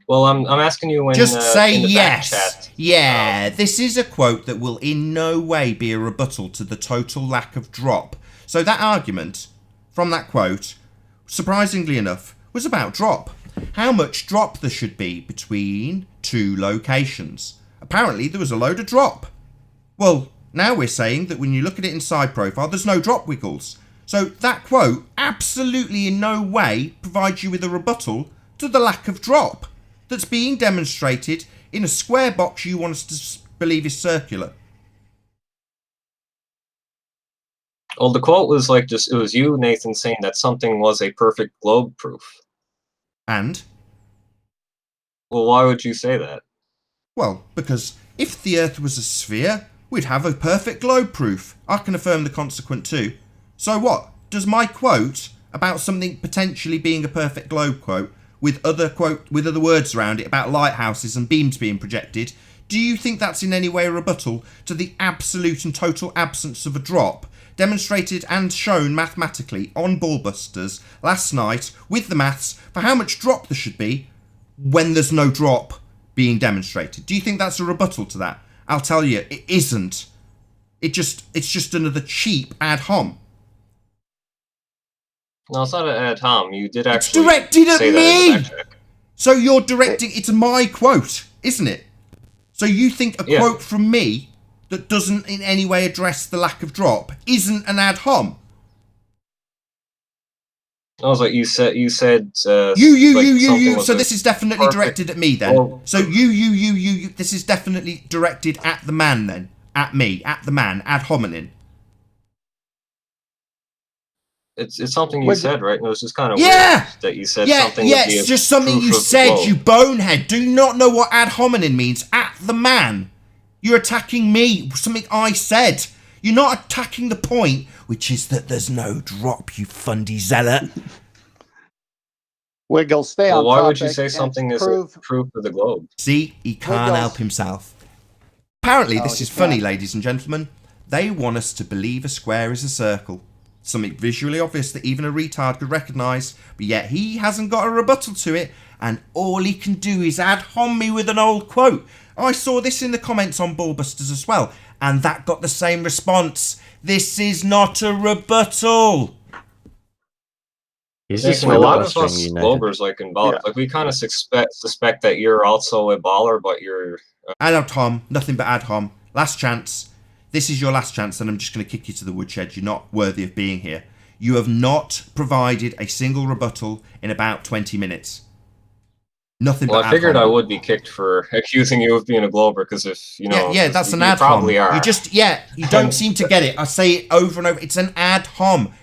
Well, I'm asking you when. Just say in the yes. back chat, Yeah, this is a quote that will in no way be a rebuttal to the total lack of drop. So that argument from that quote, surprisingly enough, was about drop. How much drop there should be between two locations. Apparently there was a load of drop. Well, now we're saying that when you look at it in side profile, there's no drop, Wiggles. So that quote absolutely in no way provides you with a rebuttal to the lack of drop that's being demonstrated in a square box you want us to believe is circular. Well, the quote was like it was you, Nathan, saying that something was a perfect globe proof. And? Well, why would you say that? Well, because if the Earth was a sphere, we'd have a perfect globe proof. I can affirm the consequent too. So what? Does my quote about something potentially being a perfect globe quote with other words around it about lighthouses and beams being projected, do you think that's in any way a rebuttal to the absolute and total absence of a drop demonstrated and shown mathematically on Ballbusters last night with the maths for how much drop there should be when there's no drop being demonstrated? Do you think that's a rebuttal to that? I'll tell you, it isn't. It's just another cheap ad hom. No, it's not an ad hom. You did actually. It's directed at say that me. in the backtrack. So you're directing. It's my quote, isn't it? So you think a quote from me that doesn't in any way address the lack of drop isn't an ad hom? I was like, you said. You. Like So this is definitely directed at me then. Well, so you. This is definitely directed at the man then. At me. At the man. Ad hominem. It's something you said, right? And it was just kind of weird that you said something. Yeah, would be it's just something proof you of the said, globe. you bonehead. Do you not know what ad hominem means? At the man. You're attacking me, something I said. You're not attacking the point, which is that there's no drop, you fundy zealot. Wiggles, stay on Why topic. would you say something is a proof of the globe? See, he can't Wiggles. help himself. Apparently, No, this he is funny, can't. ladies and gentlemen. They want us to believe a square is a circle. Something visually obvious that even a retard could recognise, but yet he hasn't got a rebuttal to it, and all he can do is ad hom me with an old quote. I saw this in the comments on Ballbusters as well, and that got the same response. This is not a rebuttal. He's Listen, a lot of us globers like involved. Like we kind of suspect that you're also a baller, but you're Ad hom, nothing but ad hom. Last chance. This is your last chance, and I'm just going to kick you to the woodshed. You're not worthy of being here. You have not provided a single rebuttal in about 20 minutes. Nothing Well, but I figured ad I hom. would be kicked for accusing you of being a glober, because if you know, Yeah, that's an you ad hom. probably are. You just, you don't seem to get it. I say it over and over. It's an ad hom.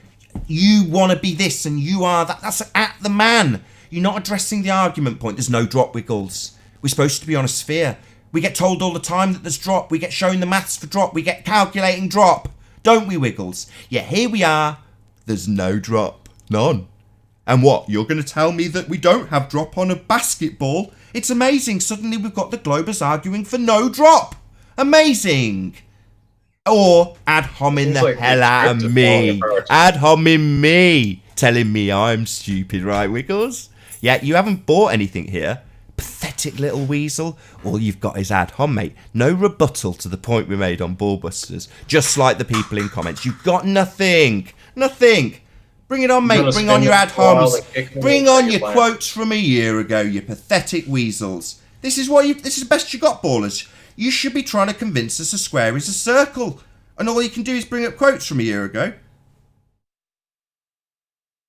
You want to be this, and you are that. That's at the man. You're not addressing the argument point. There's no drop, Wiggles. We're supposed to be on a sphere. We get told all the time that there's drop. We get shown the maths for drop. We get calculating drop. Don't we, Wiggles? Yeah, here we are. There's no drop. None. And what? You're going to tell me that we don't have drop on a basketball? It's amazing. Suddenly we've got the Globers arguing for no drop. Amazing. Or ad homing Seems the like hell the out script of is me. falling apart. Ad homing me. Telling me I'm stupid, right, Wiggles? Yeah, you haven't bought anything here. Pathetic little weasel. All you've got is ad hom, mate. No rebuttal to the point we made on Ballbusters. Just like the people in comments. You've got nothing. Nothing. Bring it on, mate. Bring on your ad homs. Bring on your quotes from a year ago, you pathetic weasels. This is the best you got, ballers. You should be trying to convince us a square is a circle. And all you can do is bring up quotes from a year ago.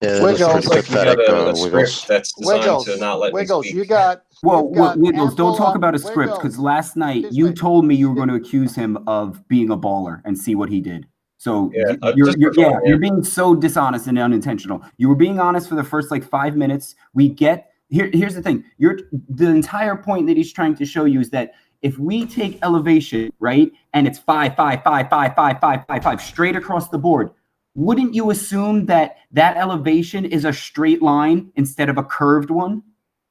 Yeah, Wiggles, that's pretty pathetic, Wiggles. That's designed to not let Wiggles, me speak. you got. Well, you've got Wiggles, don't ample- talk about a script, because last night Excuse you me. told me you were going to accuse him of being a baller and see what he did. So Yeah, you're being so dishonest and unintentional. You were being honest for the first like 5 minutes. Here's the thing. The entire point that he's trying to show you is that if we take elevation, right, and it's 5, 5, 5, 5, 5, 5, 5, 5 straight across the board, wouldn't you assume that that elevation is a straight line instead of a curved one?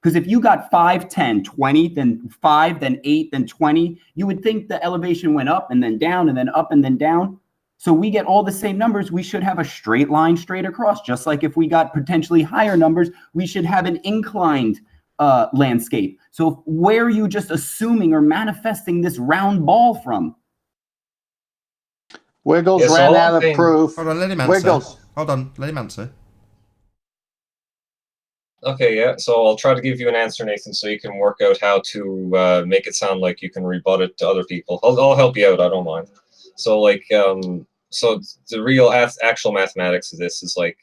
Because if you got 5, 10, 20, then 5, then 8, then 20, you would think the elevation went up and then down and then up and then down. So we get all the same numbers. We should have a straight line straight across. Just like if we got potentially higher numbers, we should have an inclined landscape. So where are you just assuming or manifesting this round ball from? Wiggles Yes, ran all out of thing- proof. Hold on, let him answer. Wiggles. Hold on, let him answer. Okay, yeah. So I'll try to give you an answer, Nathan, so you can work out how to make it sound like you can rebut it to other people. I'll help you out. I don't mind. So so the real actual mathematics of this is like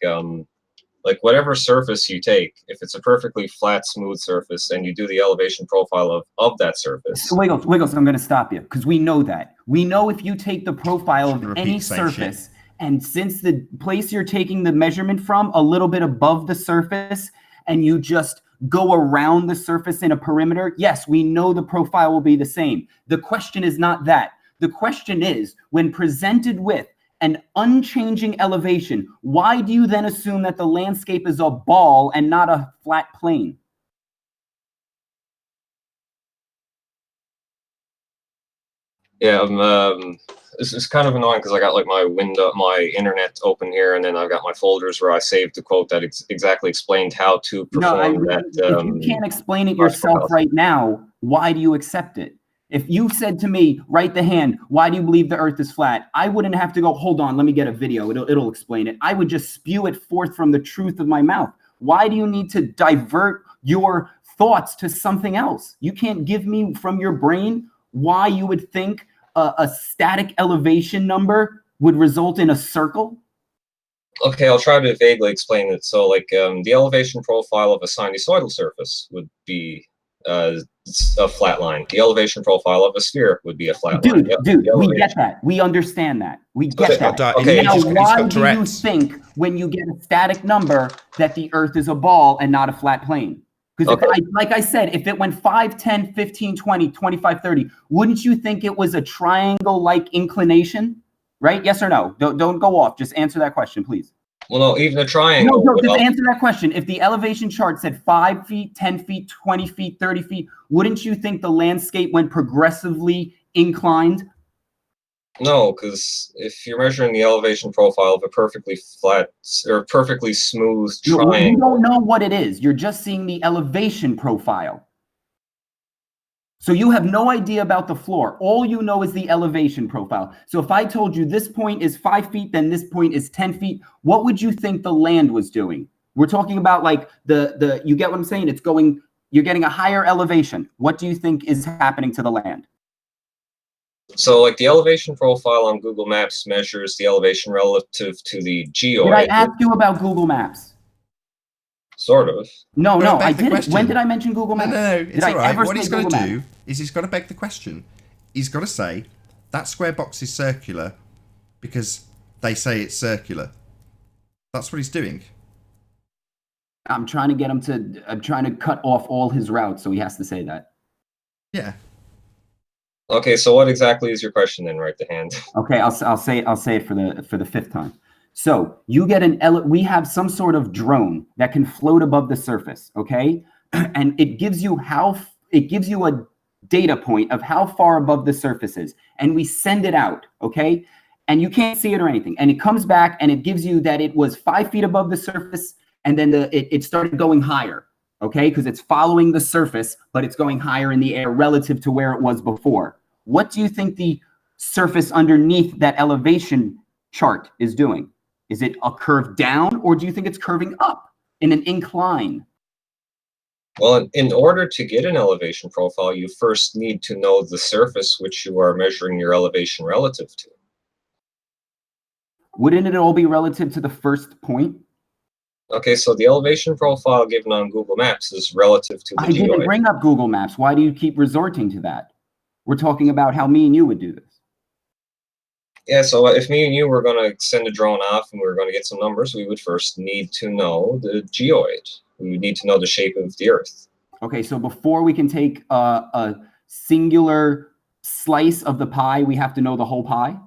whatever surface you take, if it's a perfectly flat, smooth surface, and you do the elevation profile of that surface. Wiggles, I'm going to stop you because we know that. We know if you take the profile of any surface, and since the place you're taking the measurement from a little bit above the surface, and you just go around the surface in a perimeter, yes, we know the profile will be the same. The question is not that. The question is, when presented with an unchanging elevation, why do you then assume that the landscape is a ball and not a flat plane? Yeah, it's kind of annoying because I got like my internet open here, and then I've got my folders where I saved the quote that exactly explained how to perform that. If you can't explain it yourself right now, why do you accept it? If you said to me, write the hand, why do you believe the earth is flat? I wouldn't have to go, hold on, let me get a video. It'll explain it. I would just spew it forth from the truth of my mouth. Why do you need to divert your thoughts to something else? You can't give me from your brain why you would think a static elevation number would result in a circle? Okay, I'll try to vaguely explain it. So the elevation profile of a sinusoidal surface would be a flat line. The elevation profile of a sphere would be a flat line. Dude, we get that. We understand that. We get that. Okay, now, why do you think when you get a static number that the Earth is a ball and not a flat plane? Because like I said, if it went 5, 10, 15, 20, 25, 30, wouldn't you think it was a triangle-like inclination? Right? Yes or no? Don't go off. Just answer that question, please. Well, no, even a triangle. No, just answer that question. If the elevation chart said 5 feet, 10 feet, 20 feet, 30 feet, wouldn't you think the landscape went progressively inclined? No, because if you're measuring the elevation profile of a perfectly flat or perfectly smooth triangle. You don't know what it is. You're just seeing the elevation profile. So you have no idea about the floor. All you know is the elevation profile. So if I told you this point is 5 feet, then this point is 10 feet, what would you think the land was doing? We're talking about like you get what I'm saying? It's going, you're getting a higher elevation. What do you think is happening to the land? So like the elevation profile on Google Maps measures the elevation relative to the geoid. Did I ask you about Google Maps? Sort of. No, I didn't. When did I mention Google Maps? No, it's all right. What he's going to do is he's got to beg the question. He's got to say, that square box is circular because they say it's circular. That's what he's doing. I'm trying to get him to, I'm trying to cut off all his routes, so he has to say that. Yeah. Okay, so what exactly is your question then, right to hand? Okay, I'll say it for the fifth time. So you get we have some sort of drone that can float above the surface, okay? And it gives you a data point of how far above the surface is. And we send it out, okay? And you can't see it or anything. And it comes back and it gives you that it was 5 feet above the surface, and then it started going higher, okay? Because it's following the surface, but it's going higher in the air relative to where it was before. What do you think the surface underneath that elevation chart is doing? Is it a curve down, or do you think it's curving up in an incline? Well, in order to get an elevation profile, you first need to know the surface which you are measuring your elevation relative to. Wouldn't it all be relative to the first point? Okay, so the elevation profile given on Google Maps is relative to the I didn't geoid. bring up Google Maps. Why do you keep resorting to that? We're talking about how me and you would do this. Yeah, so if me and you were going to send a drone off and we were going to get some numbers, we would first need to know the geoid. We would need to know the shape of the Earth. Okay, so before we can take a singular slice of the pie, we have to know the whole pie?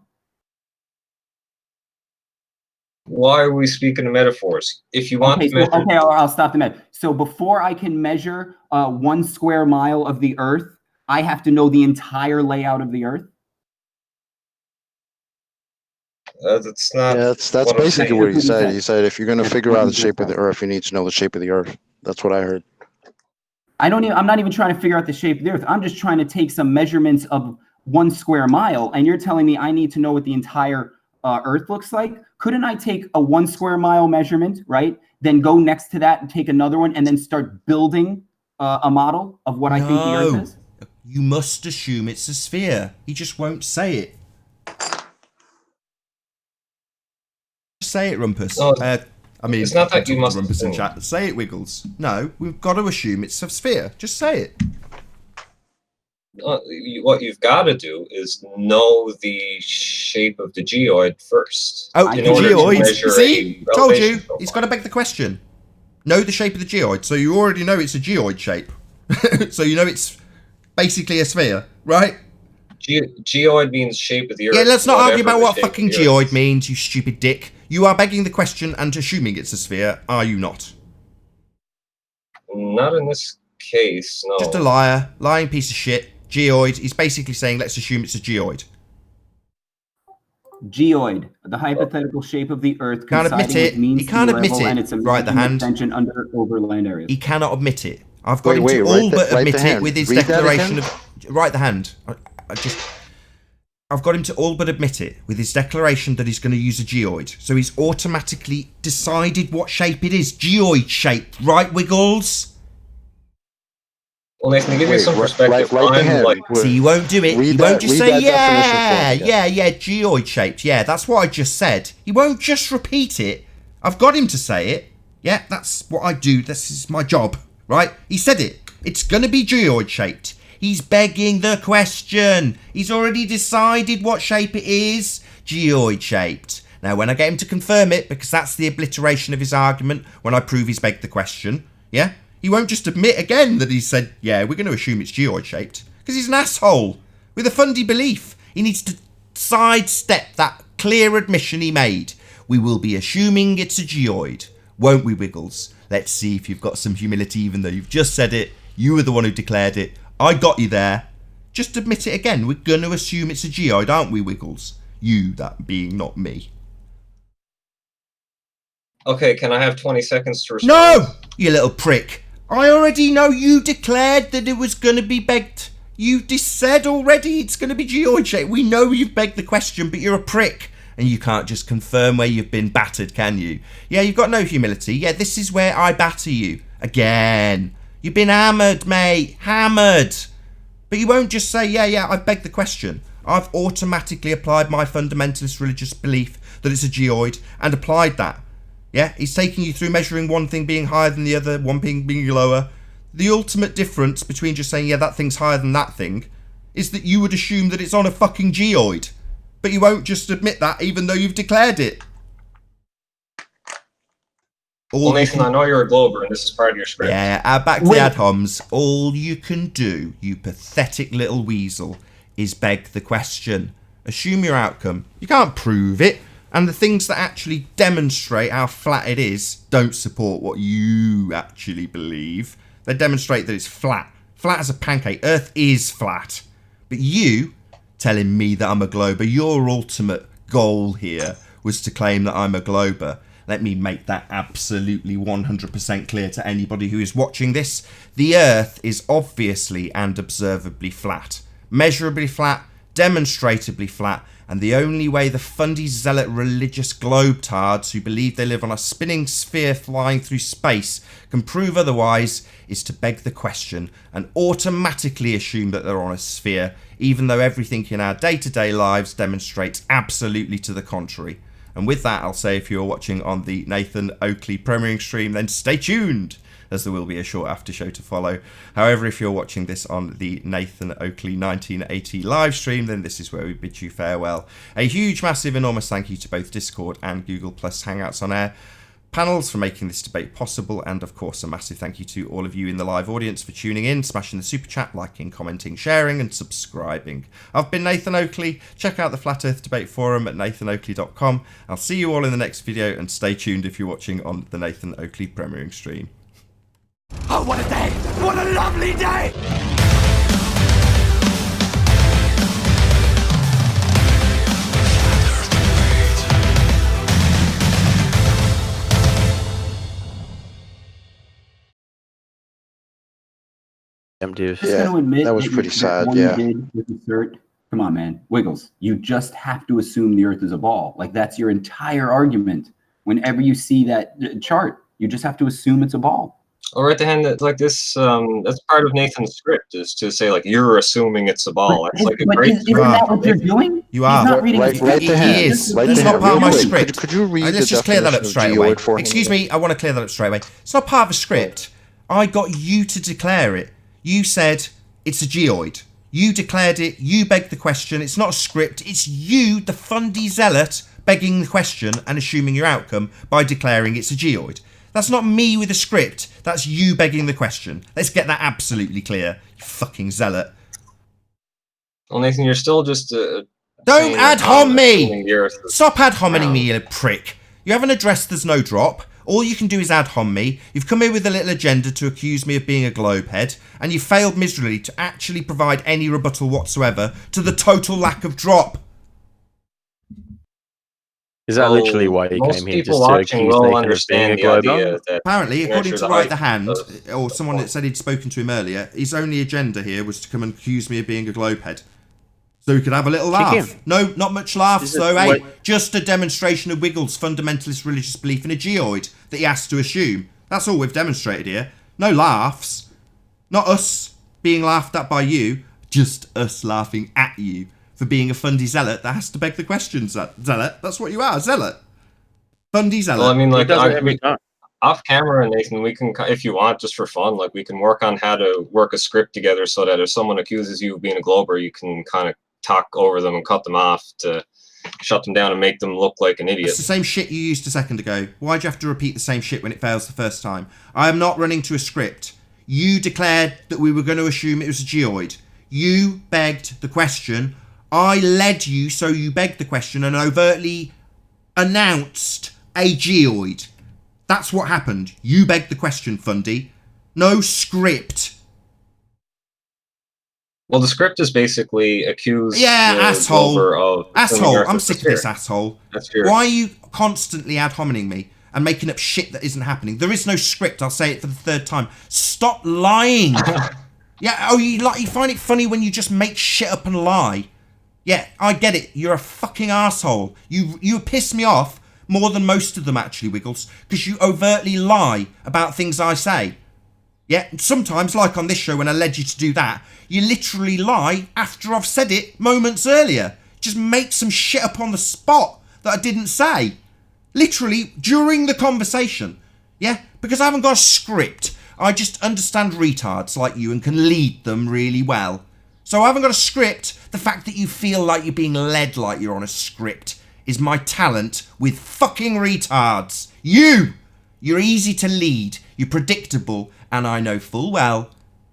Why are we speaking of metaphors? If you want Okay, to measure... okay, I'll stop the minute. So before I can measure 1 square mile of the Earth, I have to know the entire layout of the Earth? That's not... Yeah, that's basically what he said. He said if you're going to figure out the shape of the Earth, you need to know the shape of the Earth. That's what I heard. I'm not even trying to figure out the shape of the Earth. I'm just trying to take some measurements of 1 square mile, and you're telling me I need to know what the entire Earth looks like? Couldn't I take a 1 square mile measurement, right? Then go next to that and take another one, and then start building a model of what I think the Earth is? You must assume it's a sphere. He just won't say it. Say it, Rumpus. No, I mean, it's not that you must Rumpus in assume. chat. Say it, Wiggles. No, we've got to assume it's a sphere. Just say it. What you've got to do is know the shape of the geoid first. Oh, the in order to geoid. measure See? a Told elevation you. profile. He's got to beg the question. Know the shape of the geoid. So you already know it's a geoid shape. So you know it's basically a sphere, right? Geoid means shape of the Earth. Yeah, let's not argue about whatever the what shape of fucking the Earth geoid is. means, you stupid dick. You are begging the question and assuming it's a sphere, are you not? Not in this case, no. Just a liar, lying piece of shit. Geoid. He's basically saying, let's assume it's a geoid. Geoid, the hypothetical shape of the Earth Can't admit coinciding with it. mean He can't sea admit level it. and its Right, the imagined hand. extension under overland areas. He cannot admit it. I've got him Wait, to right all the- but right admit the it hand. with his Read that declaration again? of... Right the hand. I've got him to all but admit it with his declaration that he's going to use a geoid. So he's automatically decided what shape it is. Geoid shape, right, Wiggles? Well, Nathan, to give you Wait, some right- perspective, right the I'm hand. like... Wait. See, he won't do it. Read He that- won't just read say, that definition for me, yeah, geoid shaped. Yeah, that's what I just said. He won't just repeat it. I've got him to say it. Yeah, that's what I do. This is my job, right? He said it. It's going to be geoid shaped. He's begging the question. He's already decided what shape it is. Geoid shaped. Now, when I get him to confirm it, because that's the obliteration of his argument, when I prove he's begged the question, yeah, he won't just admit again that he said, yeah, we're going to assume it's geoid shaped. Because he's an asshole with a fundy belief. He needs to sidestep that clear admission he made. We will be assuming it's a geoid, won't we, Wiggles? Let's see if you've got some humility, even though you've just said it. You were the one who declared it. I got you there. Just admit it again. We're going to assume it's a geoid, aren't we, Wiggles? You, that being, not me. Okay, can I have 20 seconds to respond? No! You little prick. I already know you declared that it was going to be begged. You said already it's going to be geoid shaped. We know you've begged the question, but you're a prick. And you can't just confirm where you've been battered, can you? Yeah, you've got no humility. Yeah, this is where I batter you. Again. You've been hammered, mate. Hammered. But you won't just say, yeah, I've begged the question. I've automatically applied my fundamentalist religious belief that it's a geoid and applied that. Yeah, he's taking you through measuring one thing being higher than the other, one thing being lower. The ultimate difference between just saying, yeah, that thing's higher than that thing, is that you would assume that it's on a fucking geoid. But you won't just admit that even though you've declared it. Well, Nathan, I know you're a glober, and this is part of your script. Yeah, back to the ad homs. All you can do, you pathetic little weasel, is beg the question. Assume your outcome. You can't prove it, and the things that actually demonstrate how flat it is don't support what you actually believe. They demonstrate that it's flat. Flat as a pancake. Earth is flat. But you telling me that I'm a glober, your ultimate goal here was to claim that I'm a glober. Let me make that absolutely 100% clear to anybody who is watching this. The Earth is obviously and observably flat. Measurably flat, demonstratably flat, and the only way the fundy zealot religious globetards who believe they live on a spinning sphere flying through space can prove otherwise is to beg the question and automatically assume that they're on a sphere, even though everything in our day-to-day lives demonstrates absolutely to the contrary. And with that, I'll say if you're watching on the Nathan Oakley premiering stream, then stay tuned, as there will be a short after show to follow. However, if you're watching this on the Nathan Oakley 1980 live stream, then this is where we bid you farewell. A huge, massive, enormous thank you to both Discord and Google Plus Hangouts on Air panels for making this debate possible, and of course a massive thank you to all of you in the live audience for tuning in, smashing the super chat, liking, commenting, sharing and subscribing. I've been Nathan Oakley. Check out the Flat Earth Debate Forum at nathanoakley.com. I'll see you all in the next video, and stay tuned if you're watching on the Nathan Oakley premiering stream. Oh, what a day! What a lovely day! Empty. Just gonna admit that was pretty sad. Yeah. You did with the cert. Come on, man. Wiggles. You just have to assume the Earth is a ball. Like, that's your entire argument. Whenever you see that chart, you just have to assume it's a ball. Or at the end, like this, that's part of Nathan's script, is to say, like, you're assuming it's a ball. That's like a great. Isn't that what you're doing? You are. He's not reading Right to him. He is. Right It's to not him. part of my Real quick, script. Could you read Let's the just clear that up definition of straight away. geoid for him? Excuse me, I want to clear that up straight away. It's not part of a script. I got you to declare it. You said it's a geoid. You declared it. You begged the question. It's not a script. It's you, the fundy zealot, begging the question and assuming your outcome by declaring it's a geoid. That's not me with a script. That's you begging the question. Let's get that absolutely clear, you fucking zealot. Well, Nathan, you're still just. Don't ad hom me! the Earth is Stop ad homing me, round. you prick. You haven't addressed there's no drop. All you can do is ad hom me. You've come here with a little agenda to accuse me of being a globehead, and you failed miserably to actually provide any rebuttal whatsoever to the total lack of drop. Is that literally why he Most came here? people Just to watching accuse will Nathan of being understand a the globe idea that Apparently, you according measure to the Right height the Hand, of- or someone that said he'd spoken to him earlier, his only agenda here was to come and accuse me of being a globehead. So he could have a little laugh. him. No, not much laughs Is it- though, eh? what- Just a demonstration of Wiggles' fundamentalist religious belief in a geoid that he has to assume. That's all we've demonstrated here. No laughs. Not us being laughed at by you, just us laughing at you for being a fundy zealot that has to beg the question, zealot. That's what you are, zealot. Fundy zealot. Well, I mean, He like, does it every time. off camera, Nathan, we can, if you want, just for fun, like, we can work on how to work a script together so that if someone accuses you of being a glober, you can kind of talk over them and cut them off to shut them down and make them look like an idiot. It's the same shit you used a second ago. Why'd you have to repeat the same shit when it fails the first time? I am not running to a script. You declared that we were going to assume it was a geoid. You begged the question. I led you, so you begged the question and overtly announced a geoid. That's what happened. You begged the question, Fundy. No script. Well, the script is basically accuse Yeah, the asshole. glober of Asshole. Earth I'm as a sick of this sphere. asshole. That's your- Why are you constantly ad hominem me and making up shit that isn't happening? There is no script. I'll say it for the third time. Stop lying. Yeah. Oh, you find it funny when you just make shit up and lie. Yeah, I get it. You're a fucking asshole. You piss me off more than most of them actually, Wiggles, because you overtly lie about things I say. Yeah, sometimes, like on this show when I led you to do that, you literally lie after I've said it moments earlier. Just make some shit up on the spot that I didn't say. Literally, during the conversation. Yeah, because I haven't got a script. I just understand retards like you and can lead them really well. So I haven't got a script. The fact that you feel like you're being led like you're on a script is my talent with fucking retards. You're easy to lead. You're predictable. And I know full well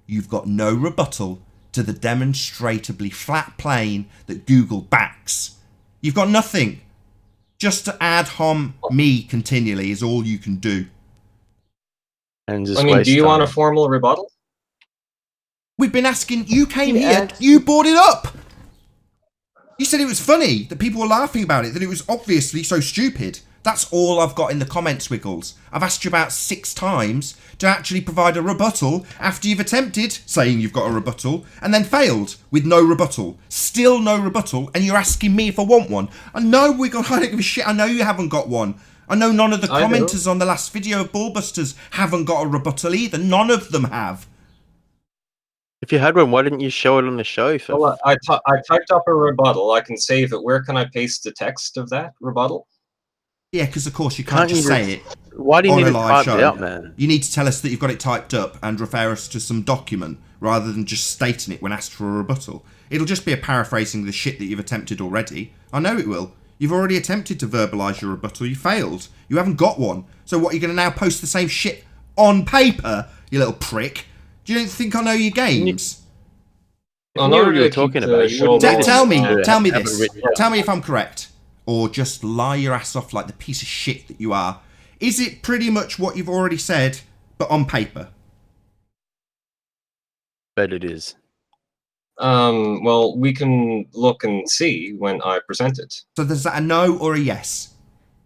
you've got no rebuttal to the demonstrably flat plane that Google backs. You've got nothing. Just to ad hom me continually is all you can do. And just I mean, waste do you want a time. formal rebuttal? We've been asking, you came Yeah. here, you brought it up. You said it was funny, that people were laughing about it, that it was obviously so stupid. That's all I've got in the comments, Wiggles. I've asked you about 6 times to actually provide a rebuttal after you've attempted saying you've got a rebuttal and then failed with no rebuttal. Still no rebuttal, and you're asking me if I want one. I know, Wiggles, I don't give a shit. I know you haven't got one. I know none of the commenters on the last video of Ballbusters haven't got a rebuttal either. None of them have. If you had one, why didn't you show it on the show? Well, I typed up a rebuttal. I can save it. Where can I paste the text of that rebuttal? Yeah, because of course you can't just say it. Why do you on need a to live type it show. out, man? You need to tell us that you've got it typed up and refer us to some document rather than just stating it when asked for a rebuttal. It'll just be a paraphrasing of the shit that you've attempted already. I know it will. You've already attempted to verbalise your rebuttal. You failed. You haven't got one. So what, you're going to now post the same shit on paper, you little prick? Do you think I know your games? I know what you were talking about. Tell me this. Tell me if I'm correct. Or just lie your ass off like the piece of shit that you are. Is it pretty much what you've already said, but on paper? Bet it is. Well, we can look and see when I present it. So there's that a no or a yes?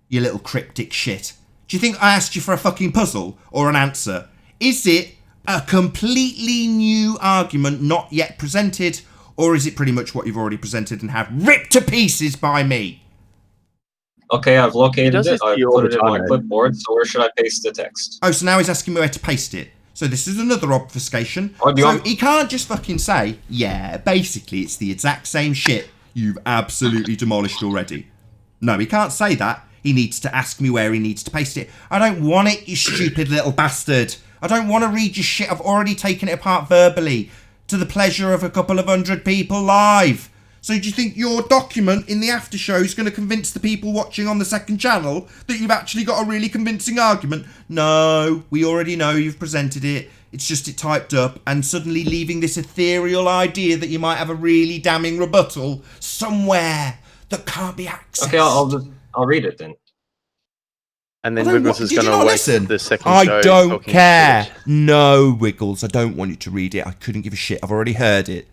You little cryptic shit. Do you think I asked you for a fucking puzzle or an answer? Is it a completely new argument not yet presented, or is it pretty much what you've already presented and have ripped to pieces by me? Okay, I've located it. I put it in my clipboard, so where should I paste the text? Oh, so now he's asking me where to paste it. So this is another obfuscation. Oh, so he can't just fucking say, yeah, basically it's the exact same shit you've absolutely demolished already. No, he can't say that. He needs to ask me where he needs to paste it. I don't want it, you stupid little bastard. I don't want to read your shit. I've already taken it apart verbally to the pleasure of a couple of 100 people live. So do you think your document in the after show is going to convince the people watching on the second channel that you've actually got a really convincing argument? No, we already know you've presented it. It's just it typed up and suddenly leaving this ethereal idea that you might have a really damning rebuttal somewhere that can't be accessed. Okay, I'll read it then. And then Wiggles is going to waste the second show. I don't care. No, Wiggles, I don't want you to read it. I couldn't give a shit. I've already heard it.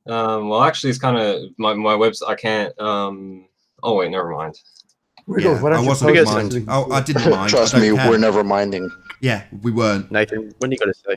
Well, actually, it's kind of my website. I can't. Oh wait, never mind. Yeah, I wasn't mind. Oh, I didn't mind. Trust me, we're never minding. Yeah, we weren't. Nathan, when you got to say?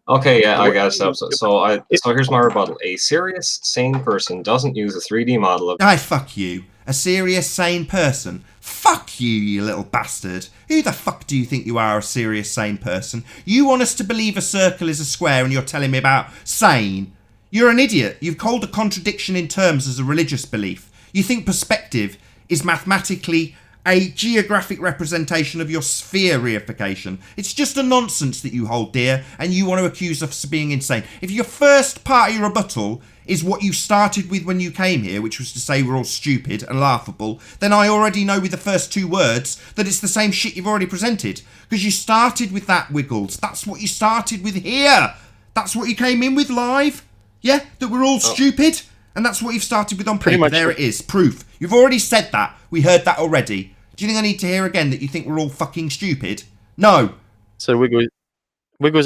Okay, yeah, I gotta stop. So here's my rebuttal. A serious, sane person doesn't use a 3D model of. Fuck you. A serious, sane person. Fuck you, you little bastard. Who the fuck do you think you are, a serious, sane person? You want us to believe a circle is a square and you're telling me about sane? You're an idiot. You've called a contradiction in terms as a religious belief. You think perspective is mathematically a geographic representation of your sphere reification. It's just a nonsense that you hold dear, and you want to accuse us of being insane. If your first part of your rebuttal is what you started with when you came here, which was to say we're all stupid and laughable, then I already know with the first 2 words that it's the same shit you've already presented. Because you started with that, Wiggles. That's what you started with here. That's what you came in with live. Yeah, that we're all stupid. And that's what you've started with on paper. There it is. Proof. You've already said that. We heard that already. Do you think I need to hear again that you think we're all fucking stupid? No. So Wiggles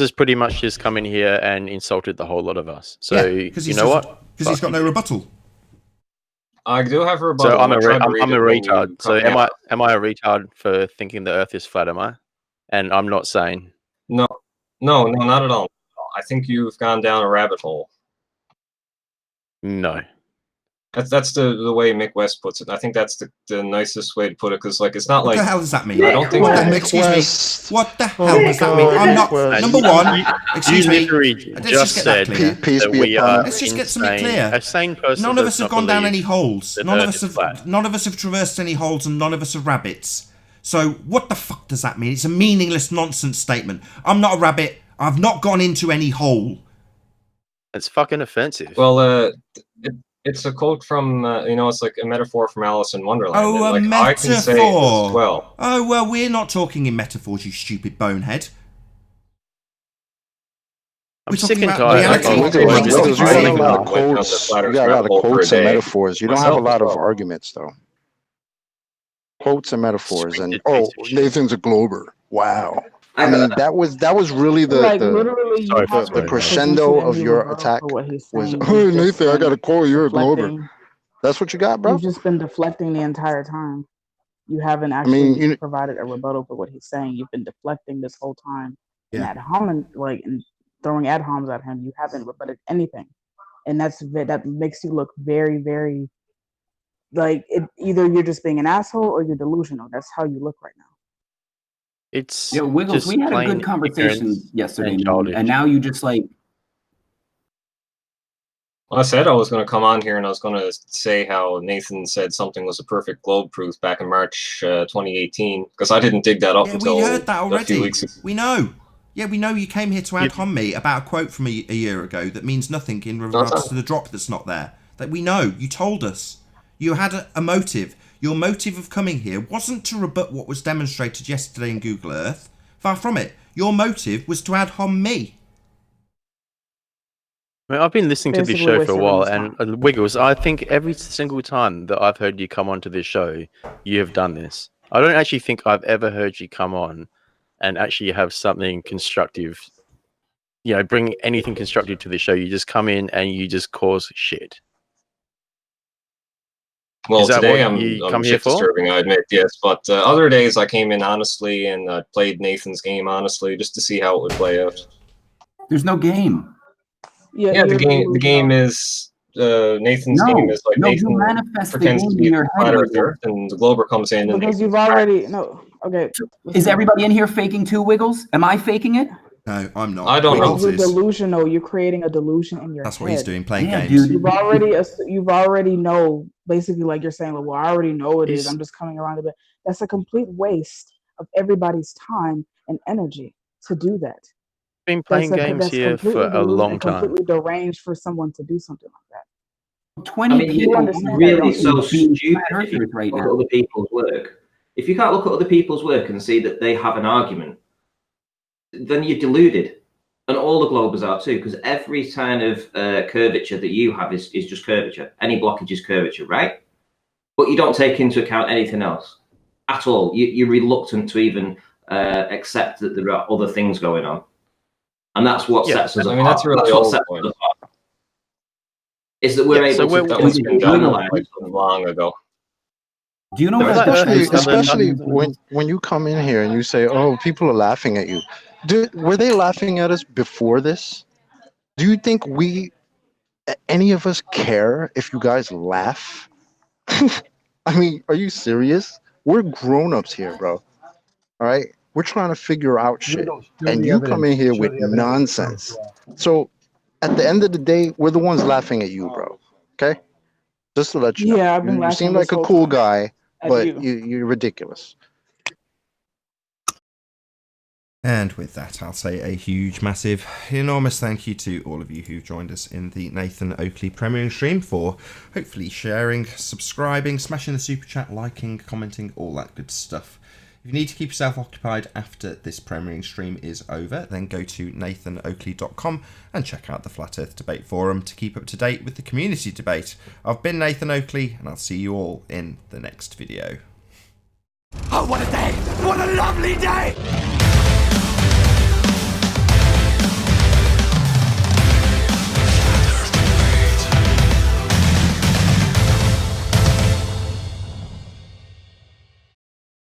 has pretty much just come in here and insulted the whole lot of us. So you know what? Because he's got no rebuttal. I do have a rebuttal. So I'm a retard. So am I a retard for thinking the Earth is flat? Am I? And I'm not sane. No, not at all. I think you've gone down a rabbit hole. No. That's the way Mick West puts it. I think that's the nicest way to put it, because like it's not what like. What the hell does that mean? I don't think. Excuse me. What the hell does that mean? I'm not. Number one. Excuse me. Let's just get that clear. Let's just get something clear. A sane person. None of us have gone down any holes. None of us have traversed any holes, and none of us are rabbits. So what the fuck does that mean? It's a meaningless nonsense statement. I'm not a rabbit. I've not gone into any hole. It's fucking offensive. Well, it's a quote from, it's like a metaphor from Alice in Wonderland. Oh, and, like, a metaphor. I can say it as well. Oh, well, we're not talking in metaphors, you stupid bonehead. I'm sick and You tired. got a lot of quotes and metaphors. You don't have a lot of arguments, though. Quotes and metaphors. And, Nathan's a glober. Wow. I mean, that was really Like literally, you Sorry, haven't the sorry, crescendo presented of any your rebuttal attack for what he's was, saying. oh, You've just Nathan, I been gotta call you a glober. deflecting. That's what you got, bro? You've just been deflecting the entire time. You haven't I mean, actually provided a rebuttal for what he's saying. You've been deflecting this whole time, and Yeah. ad hominem, like, and throwing ad homs at him. You haven't rebutted anything, and that makes you look very, very like either you're just being an asshole or you're delusional. That's how you look right now. It's Yo, Wiggles, just we had a plain good conversation ignorance yesterday, and man, childish. and now you just like I said I was going to come on here and I was going to say how Nathan said something was a perfect globe truth back in March 2018, because I didn't dig that up Yeah, until we heard that a few already. weeks ago. We know. Yeah, we know you came here to ad hom me about a quote from a year ago that means nothing in regards to the drop that's not there. That we know. You told us. You had a motive. Your motive of coming here wasn't to rebut what was demonstrated yesterday in Google Earth. Far from it. Your motive was to ad hom me. I mean, I've been listening to this Basically show for a wasting while, everyone's and Wiggles, I think every single time that I've heard you come onto this show, you have done this. I don't actually think I've ever heard you come on and actually have something constructive, bring anything constructive to the show. You just come in and you just cause shit. Well, Is that today what I'm you come here shit for? disturbing, I admit, yes. But other days I came in honestly and played Nathan's game honestly, just to see how it would play out. there's no game. Yeah, the game is Nathan's game is like No, you Nathan manifest the pretends game to in be your a head, flat Wiggles. earther, and the Glober comes in and Because Nathan you've already okay. Is everybody in here faking too, Wiggles? Am I faking it? No, I'm not. I don't know. Wiggles You're is. delusional. You're creating a delusion in your That's head. what he's doing, playing Yeah, games. dude. You've already know, basically, like you're saying, well, I already know it is. He's- I'm just coming around a bit. That's a complete waste of everybody's time and energy to do that. Been playing games here for a long time. Completely deranged for someone to do something like that. 20 I mean, people you're understand really that, so being stupid flat if you earthers right look now. at other people's work. If you can't look at other people's work and see that they have an argument, then you're deluded. And all the Globers are too, because every kind of curvature that you have is just curvature. Any blockage is curvature, right? But you don't take into account anything else at all. You're reluctant to even accept that there are other things going on. And that's what sets us apart. I mean, that's really what all sets the us point. apart. Is that we're able to that was been done analyze like long ago. Do you know There was what? that Especially when you come in here and you say, "Oh, people are laughing at you." Were they laughing at us before this? Do you think any of us care if you guys laugh? I mean, are you serious? We're grown-ups here, bro. All right, we're trying to figure out shit, and you come in here with nonsense. So, at the end of the day, we're the ones laughing at you, bro. Okay, just to let you know. Yeah, I've been You laughing seem this like a whole cool time guy, at but you. you're ridiculous. And with that, I'll say a huge, massive, enormous thank you to all of you who've joined us in the Nathan Oakley premiering stream for hopefully sharing, subscribing, smashing the super chat, liking, commenting, all that good stuff. If you need to keep yourself occupied after this premiering stream is over, then go to nathanoakley.com and check out the Flat Earth Debate Forum to keep up to date with the community debate. I've been Nathan Oakley, and I'll see you all in the next video. Oh, what a day! What a lovely day!